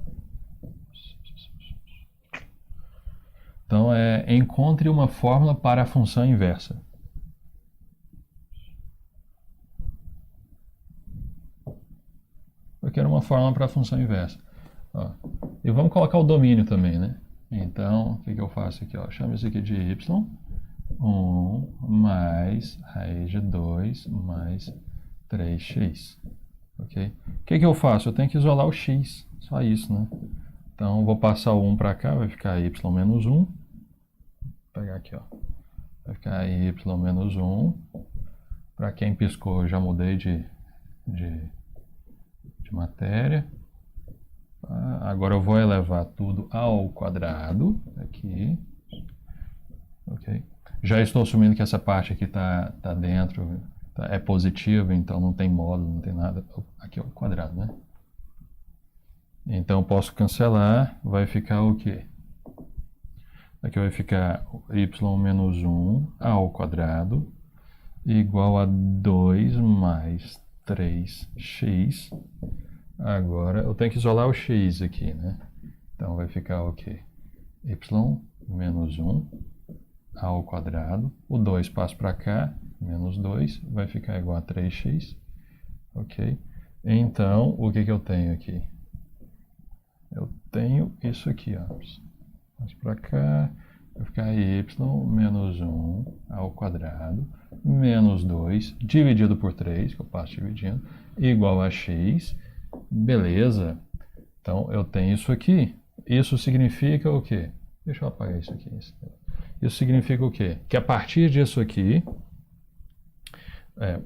Speaker 1: Então, encontre uma fórmula para a função inversa. Eu quero uma fórmula para a função inversa. Ó, e vamos colocar o domínio também, né? Então, o que eu faço aqui? Ó? Chamo isso aqui de y. 1 mais raiz de 2 mais 3x. Ok? O que eu faço? Eu tenho que isolar o x. Só isso, né? Então, vou passar o 1 para cá, vai ficar y menos 1. Vou pegar aqui, ó. Vai ficar y menos 1. Para quem piscou, eu já mudei de matéria. Agora eu vou elevar tudo ao quadrado, aqui. Ok? Já estou assumindo que essa parte aqui está dentro, é positiva, então não tem módulo, não tem nada. Aqui é o quadrado, né? Então eu posso cancelar, vai ficar o quê? Aqui vai ficar y menos 1 ao quadrado igual a 2 mais 3x. Agora, eu tenho que isolar o x aqui, né? Então, vai ficar o quê? Y menos 1 ao quadrado. O 2 passa para cá, menos 2, vai ficar igual a 3x. Ok? Então, o que eu tenho aqui? Eu tenho isso aqui, ó. Passa para cá, vai ficar y menos 1 ao quadrado, menos 2, dividido por 3, que eu passo dividindo, igual a x. Beleza. Então, eu tenho isso aqui. Isso significa o quê? Deixa eu apagar isso aqui. Isso significa o quê? Que a partir disso aqui,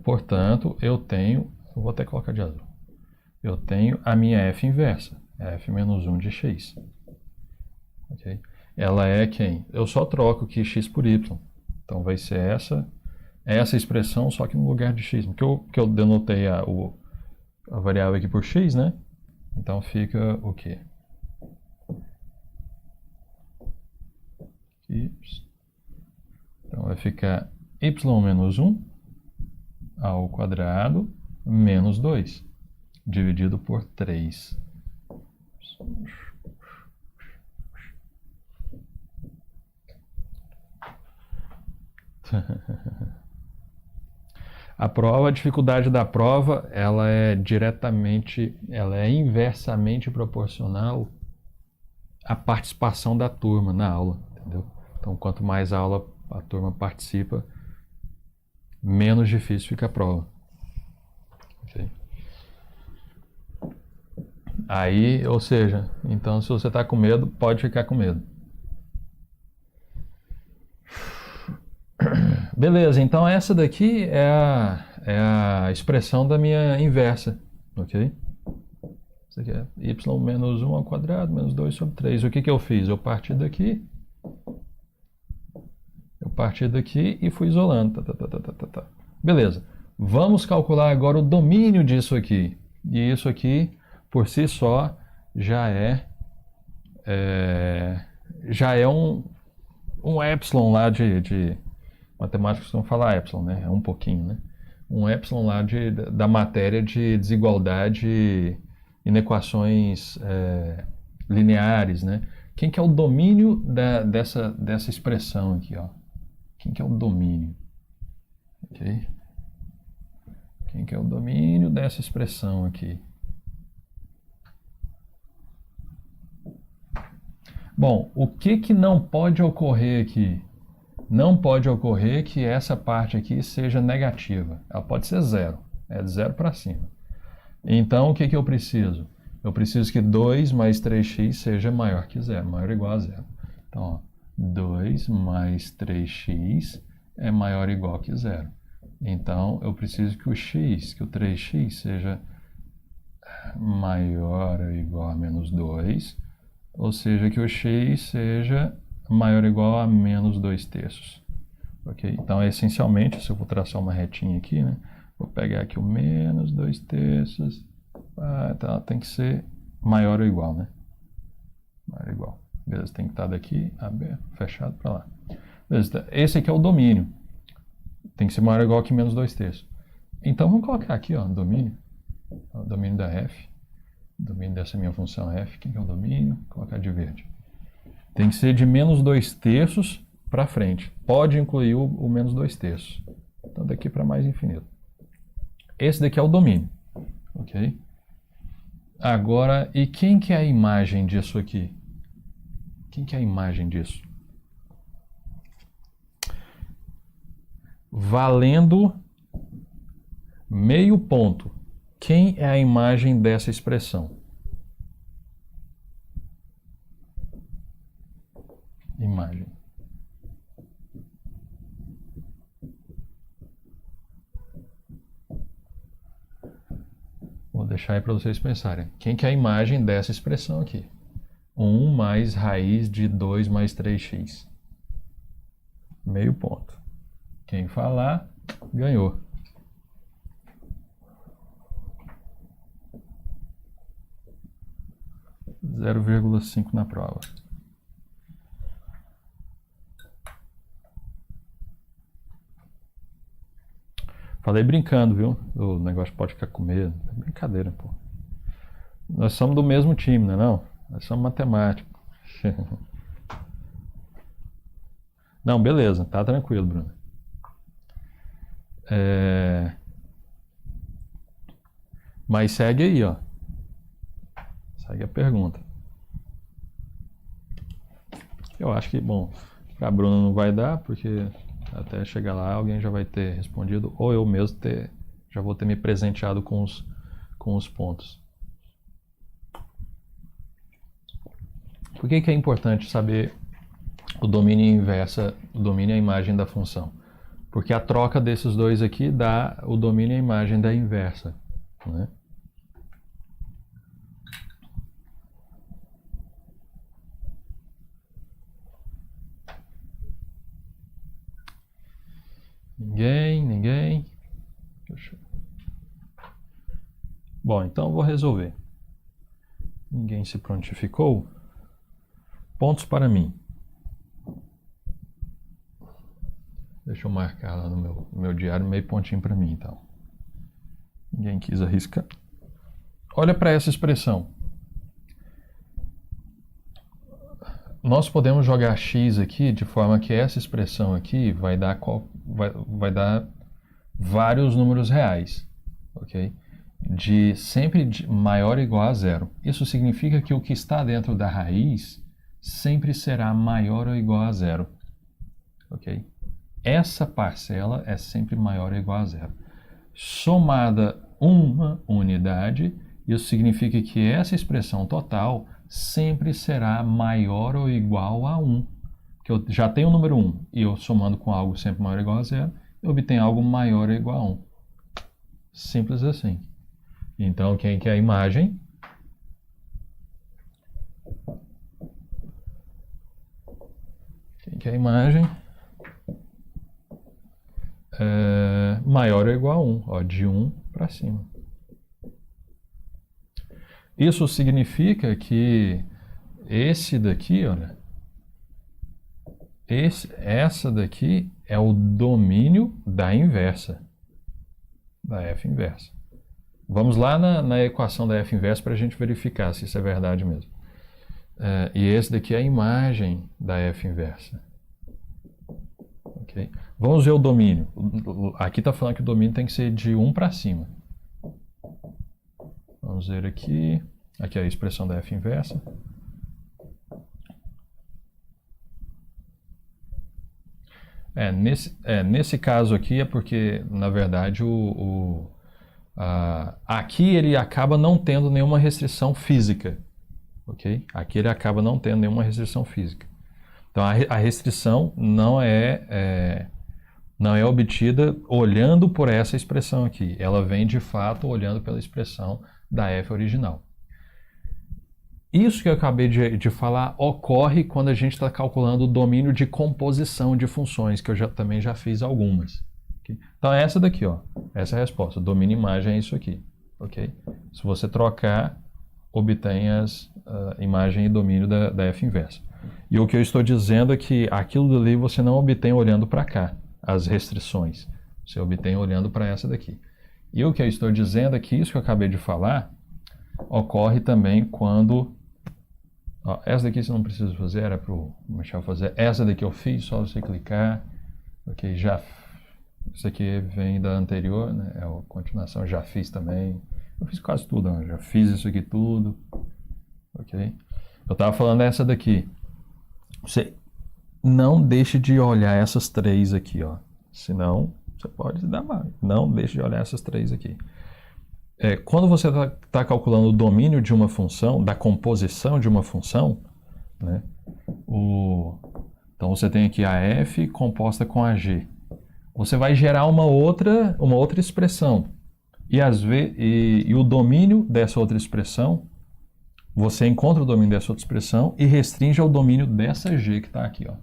Speaker 1: portanto, eu tenho, eu vou até colocar de azul, eu tenho a minha f inversa, f menos 1 de x. Okay? Ela é quem? Eu só troco aqui x por y. Então, vai ser essa expressão, só que no lugar de x. Porque eu denotei a variável aqui por x, né? Então, fica o quê? Então, vai ficar y menos 1 ao quadrado menos 2, dividido por 3. A dificuldade da prova, ela é inversamente proporcional à participação da turma na aula, entendeu? Então, quanto mais aula a turma participa, menos difícil fica a prova. Okay? Aí, ou seja, então se você está com medo, pode ficar com medo. Beleza, então essa daqui é a expressão da minha inversa, ok? Isso aqui é y menos 1 ao quadrado, menos 2 sobre 3. O que eu fiz? Eu parti daqui e fui isolando. Beleza, vamos calcular agora o domínio disso aqui. E isso aqui, por si só, já é um epsilon lá de matemáticos vão falar epsilon, né? É um pouquinho, né? Um epsilon lá da matéria de desigualdade em equações lineares, né? Quem que é o domínio dessa expressão aqui, ó? Quem que é o domínio? Ok? Quem que é o domínio dessa expressão aqui? Bom, o que não pode ocorrer aqui? Não pode ocorrer que essa parte aqui seja negativa. Ela pode ser zero. É de 0 para cima. Então, o que eu preciso? Eu preciso que 2 mais 3x seja maior que zero, maior ou igual a zero. Então, ó, 2 mais 3x é maior ou igual que zero. Então, eu preciso que o 3x seja maior ou igual a menos 2, ou seja, que o x seja maior ou igual a menos 2/3. Ok? Então, essencialmente, se eu vou traçar uma retinha aqui, né? Vou pegar aqui o menos 2/3. Então, tem que ser maior ou igual, né? Maior ou igual. Beleza, tem que estar daqui aberto, fechado para lá. Beleza, esse aqui é o domínio. Tem que ser maior ou igual que menos 2/3. Então, vamos colocar aqui, ó, domínio. O domínio da f. Domínio dessa minha função f. Quem que é o domínio? Vou colocar de verde. Tem que ser de menos 2/3 para frente. Pode incluir o menos 2/3. Então, daqui para mais infinito. Esse daqui é o domínio. Ok? Agora, e quem que é a imagem disso aqui? Quem que é a imagem disso? Valendo meio ponto. Quem é a imagem dessa expressão? Imagem. Vou deixar aí para vocês pensarem. Quem que é a imagem dessa expressão aqui? 1 mais raiz de 2 mais 3x. Meio ponto. Quem falar, ganhou. (0,5 na prova. Falei brincando, viu? O negócio pode ficar com medo. É brincadeira, pô. Nós somos do mesmo time, não é não? Nós somos matemáticos. Não, beleza. Tá tranquilo, Bruno. Mas segue aí, ó. Segue a pergunta. Eu acho que, bom, para a Bruna não vai dar, porque até chegar lá alguém já vai ter respondido, ou eu mesmo já vou ter me presenteado com os pontos. Por que é importante saber o domínio inversa, o domínio e a imagem da função? Porque a troca desses dois aqui dá o domínio e a imagem da inversa, né? Ninguém. Bom, então eu vou resolver. Ninguém se prontificou? Pontos para mim. Deixa eu marcar lá no meu diário meio pontinho para mim, então. Ninguém quis arriscar. Olha para essa expressão. Nós podemos jogar x aqui de forma que essa expressão aqui vai dar vários números reais, ok? Sempre de maior ou igual a zero. Isso significa que o que está dentro da raiz sempre será maior ou igual a zero, ok? Essa parcela é sempre maior ou igual a zero. Somada uma unidade, isso significa que essa expressão total sempre será maior ou igual a 1. Que eu já tenho o número 1 e eu somando com algo sempre maior ou igual a zero, eu obtenho algo maior ou igual a 1. Simples assim. Então, quem quer a imagem? Quem quer a imagem? Maior ou igual a 1, ó, de 1 para cima. Isso significa que esse daqui, olha, essa daqui é o domínio da inversa, da f inversa. Vamos lá na equação da f inversa para a gente verificar se isso é verdade mesmo. E esse daqui é a imagem da f inversa. Okay? Vamos ver o domínio. Aqui está falando que o domínio tem que ser de 1 para cima. Vamos ver aqui. Aqui é a expressão da f inversa. Nesse caso aqui é porque, na verdade, aqui ele acaba não tendo nenhuma restrição física. Okay? Aqui ele acaba não tendo nenhuma restrição física. Então, a restrição não é obtida olhando por essa expressão aqui. Ela vem, de fato, olhando pela expressão da f original. Isso que eu acabei de falar ocorre quando a gente está calculando o domínio de composição de funções, que eu também já fiz algumas. Okay? Então, é essa daqui, ó, essa é a resposta. Domínio imagem é isso aqui. Okay? Se você trocar, obtém imagem e domínio da f inversa. E o que eu estou dizendo é que aquilo dali você não obtém olhando para cá, as restrições. Você obtém olhando para essa daqui. E o que eu estou dizendo é que isso que eu acabei de falar ocorre também quando... Ó, essa daqui você não precisa fazer, era para o Michel fazer. Essa daqui eu fiz, só você clicar. Ok, isso aqui vem da anterior, né? É a continuação, já fiz também. Eu fiz quase tudo, né? Já fiz isso aqui tudo. Ok? Eu estava falando essa daqui. Você não deixe de olhar essas três aqui, ó. Senão, você pode se dar mal. Não deixe de olhar essas três aqui. Quando você está calculando o domínio de uma função, da composição de uma função, né? Então você tem aqui a f composta com a g. Você vai gerar uma outra expressão. E o domínio dessa outra expressão, você encontra o domínio dessa outra expressão e restringe ao domínio dessa g que está aqui, ó.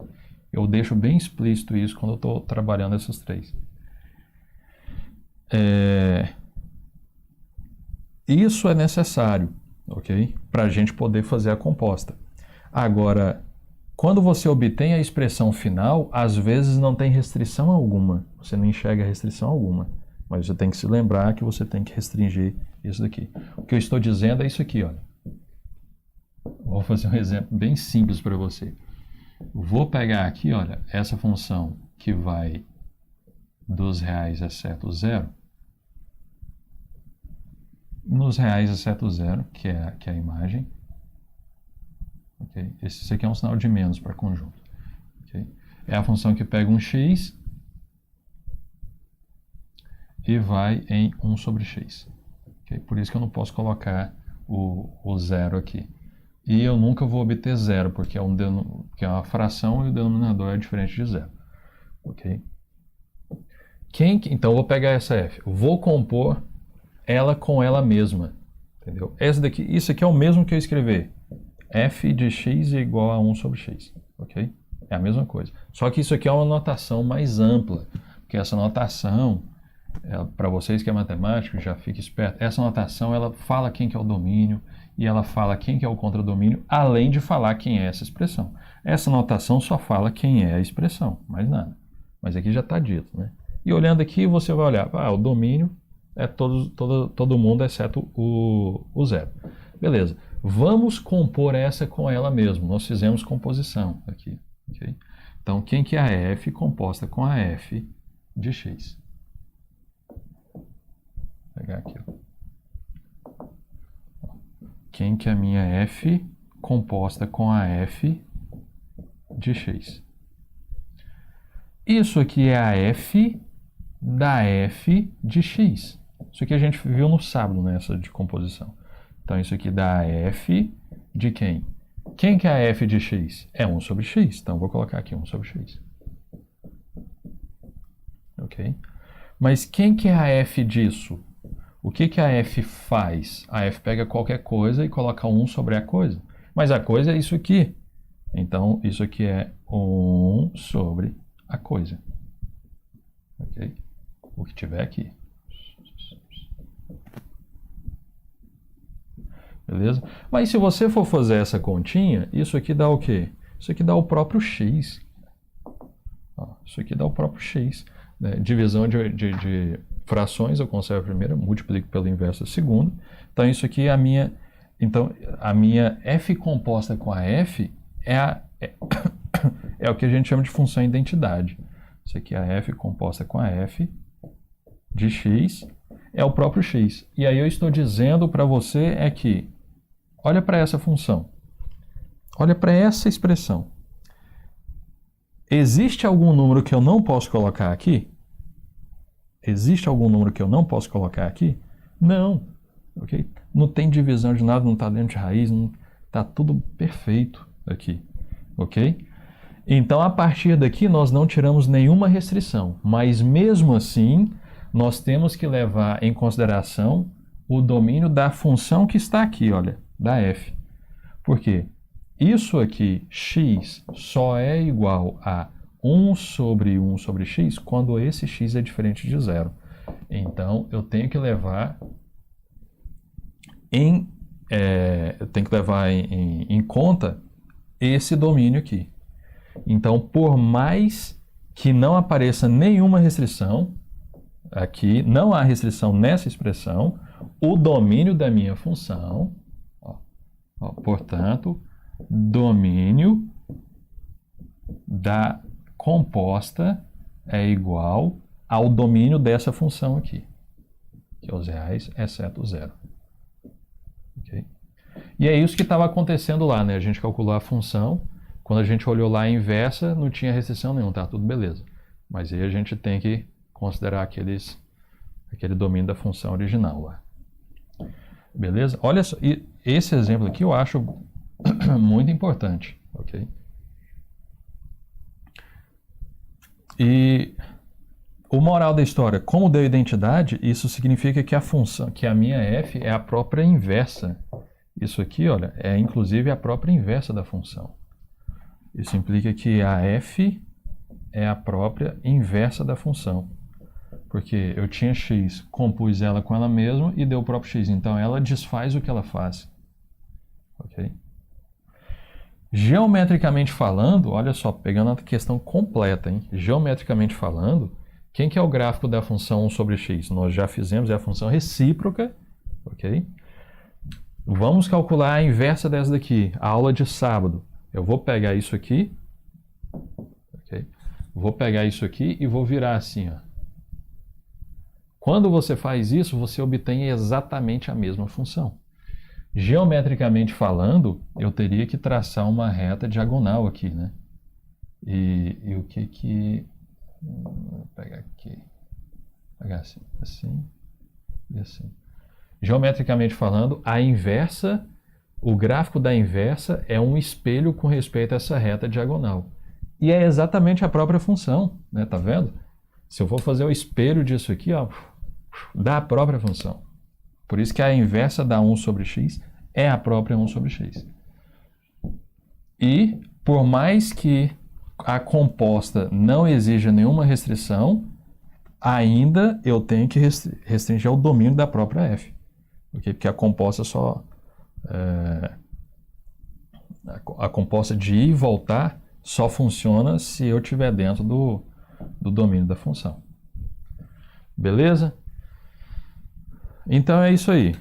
Speaker 1: Eu deixo bem explícito isso quando eu estou trabalhando essas três. Isso é necessário, ok? Para a gente poder fazer a composta. Agora, quando você obtém a expressão final, às vezes não tem restrição alguma. Você não enxerga restrição alguma. Mas você tem que se lembrar que você tem que restringir isso daqui. O que eu estou dizendo é isso aqui, olha. Vou fazer um exemplo bem simples para você. Vou pegar aqui, olha, essa função que vai dos reais exceto zero. Nos reais exceto zero, que é a imagem. Okay? Esse aqui é um sinal de menos para conjunto. Okay? É a função que pega um x e vai em 1 sobre x. Okay? Por isso que eu não posso colocar o zero aqui. E eu nunca vou obter zero, porque é uma fração e o denominador é diferente de zero. Okay? Então, eu vou pegar essa f. Vou compor ela com ela mesma. Entendeu? Isso aqui é o mesmo que eu escrever. F de x é igual a 1 sobre x. Ok? É a mesma coisa. Só que isso aqui é uma notação mais ampla. Porque essa notação, para vocês que é matemático, já fique esperto. Essa notação, ela fala quem que é o domínio e ela fala quem que é o contradomínio, além de falar quem é essa expressão. Essa notação só fala quem é a expressão, mais nada. Mas aqui já está dito, né? E olhando aqui, você vai olhar, o domínio é todo mundo exceto o zero. Beleza. Vamos compor essa com ela mesma. Nós fizemos composição aqui. Okay? Então, quem que é a f composta com a f de x? Vou pegar aqui. Quem que é a minha f composta com a f de x? Isso aqui é a f da f de x. Isso aqui a gente viu no sábado, nessa de composição. Então, isso aqui dá a f de quem? Quem que é a f de x? É 1 sobre x. Então, vou colocar aqui 1 sobre x. Ok? Mas quem que é a f disso? O que que a f faz? A f pega qualquer coisa e coloca 1 sobre a coisa. Mas a coisa é isso aqui. Então, isso aqui é 1 sobre a coisa. Ok? O que tiver aqui. Beleza? Mas se você for fazer essa continha, isso aqui dá o quê? Isso aqui dá o próprio x. Ó, isso aqui dá o próprio x. Né? Divisão de frações, eu conservo a primeira, multiplico pelo inverso a segunda. Então, isso aqui é a minha... Então, a minha f composta com a f é o que a gente chama de função identidade. Isso aqui é a f composta com a f de x, é o próprio x. E aí eu estou dizendo para você é que, olha para essa função, olha para essa expressão. Existe algum número que eu não posso colocar aqui? Existe algum número que eu não posso colocar aqui? Não. Okay? Não tem divisão de nada, não está dentro de raiz, está tudo perfeito aqui. Ok? Então, a partir daqui, nós não tiramos nenhuma restrição. Mas, mesmo assim, nós temos que levar em consideração o domínio da função que está aqui, olha, da f. Por quê? Isso aqui, x, só é igual a 1 sobre 1 sobre x quando esse x é diferente de zero. Então, eu tenho que levar em conta esse domínio aqui. Então, por mais que não apareça nenhuma restrição, aqui não há restrição nessa expressão, o domínio da minha função, portanto, domínio da composta é igual ao domínio dessa função aqui, que é os reais exceto zero. Okay? E é isso que estava acontecendo lá, né? A gente calculou a função, quando a gente olhou lá a inversa, não tinha restrição nenhuma, tá tudo beleza. Mas aí a gente tem que considerar aquele domínio da função original lá. Beleza? Olha só, e esse exemplo aqui eu acho muito importante, ok? E o moral da história, como deu identidade, isso significa que a função, que a minha f é a própria inversa. Isso aqui, olha, é inclusive a própria inversa da função. Isso implica que a f é a própria inversa da função. Porque eu tinha x, compus ela com ela mesma e deu o próprio x. Então, ela desfaz o que ela faz. Ok? Geometricamente falando, olha só, pegando a questão completa, hein? Geometricamente falando, Quem que é o gráfico da função 1 sobre x? Nós já fizemos, é a função recíproca, ok? Vamos calcular a inversa dessa daqui, a aula de sábado. Eu vou pegar isso aqui, ok? Vou pegar isso aqui e vou virar assim, ó. Quando você faz isso, você obtém exatamente a mesma função. Geometricamente falando, eu teria que traçar uma reta diagonal aqui, né? E o que que... Vou pegar aqui. Vou pegar assim, assim e assim. Geometricamente falando, a inversa, o gráfico da inversa é um espelho com respeito a essa reta diagonal. E é exatamente a própria função, né? Tá vendo? Se eu for fazer o espelho disso aqui, ó, dá a própria função. Por isso que a inversa da 1 sobre x é a própria 1 sobre x. E, por mais que a composta não exija nenhuma restrição, ainda eu tenho que restringir ao domínio da própria f. Okay? Porque a composta só... a composta de ir e voltar só funciona se eu estiver dentro do domínio da função. Beleza? Então é isso aí.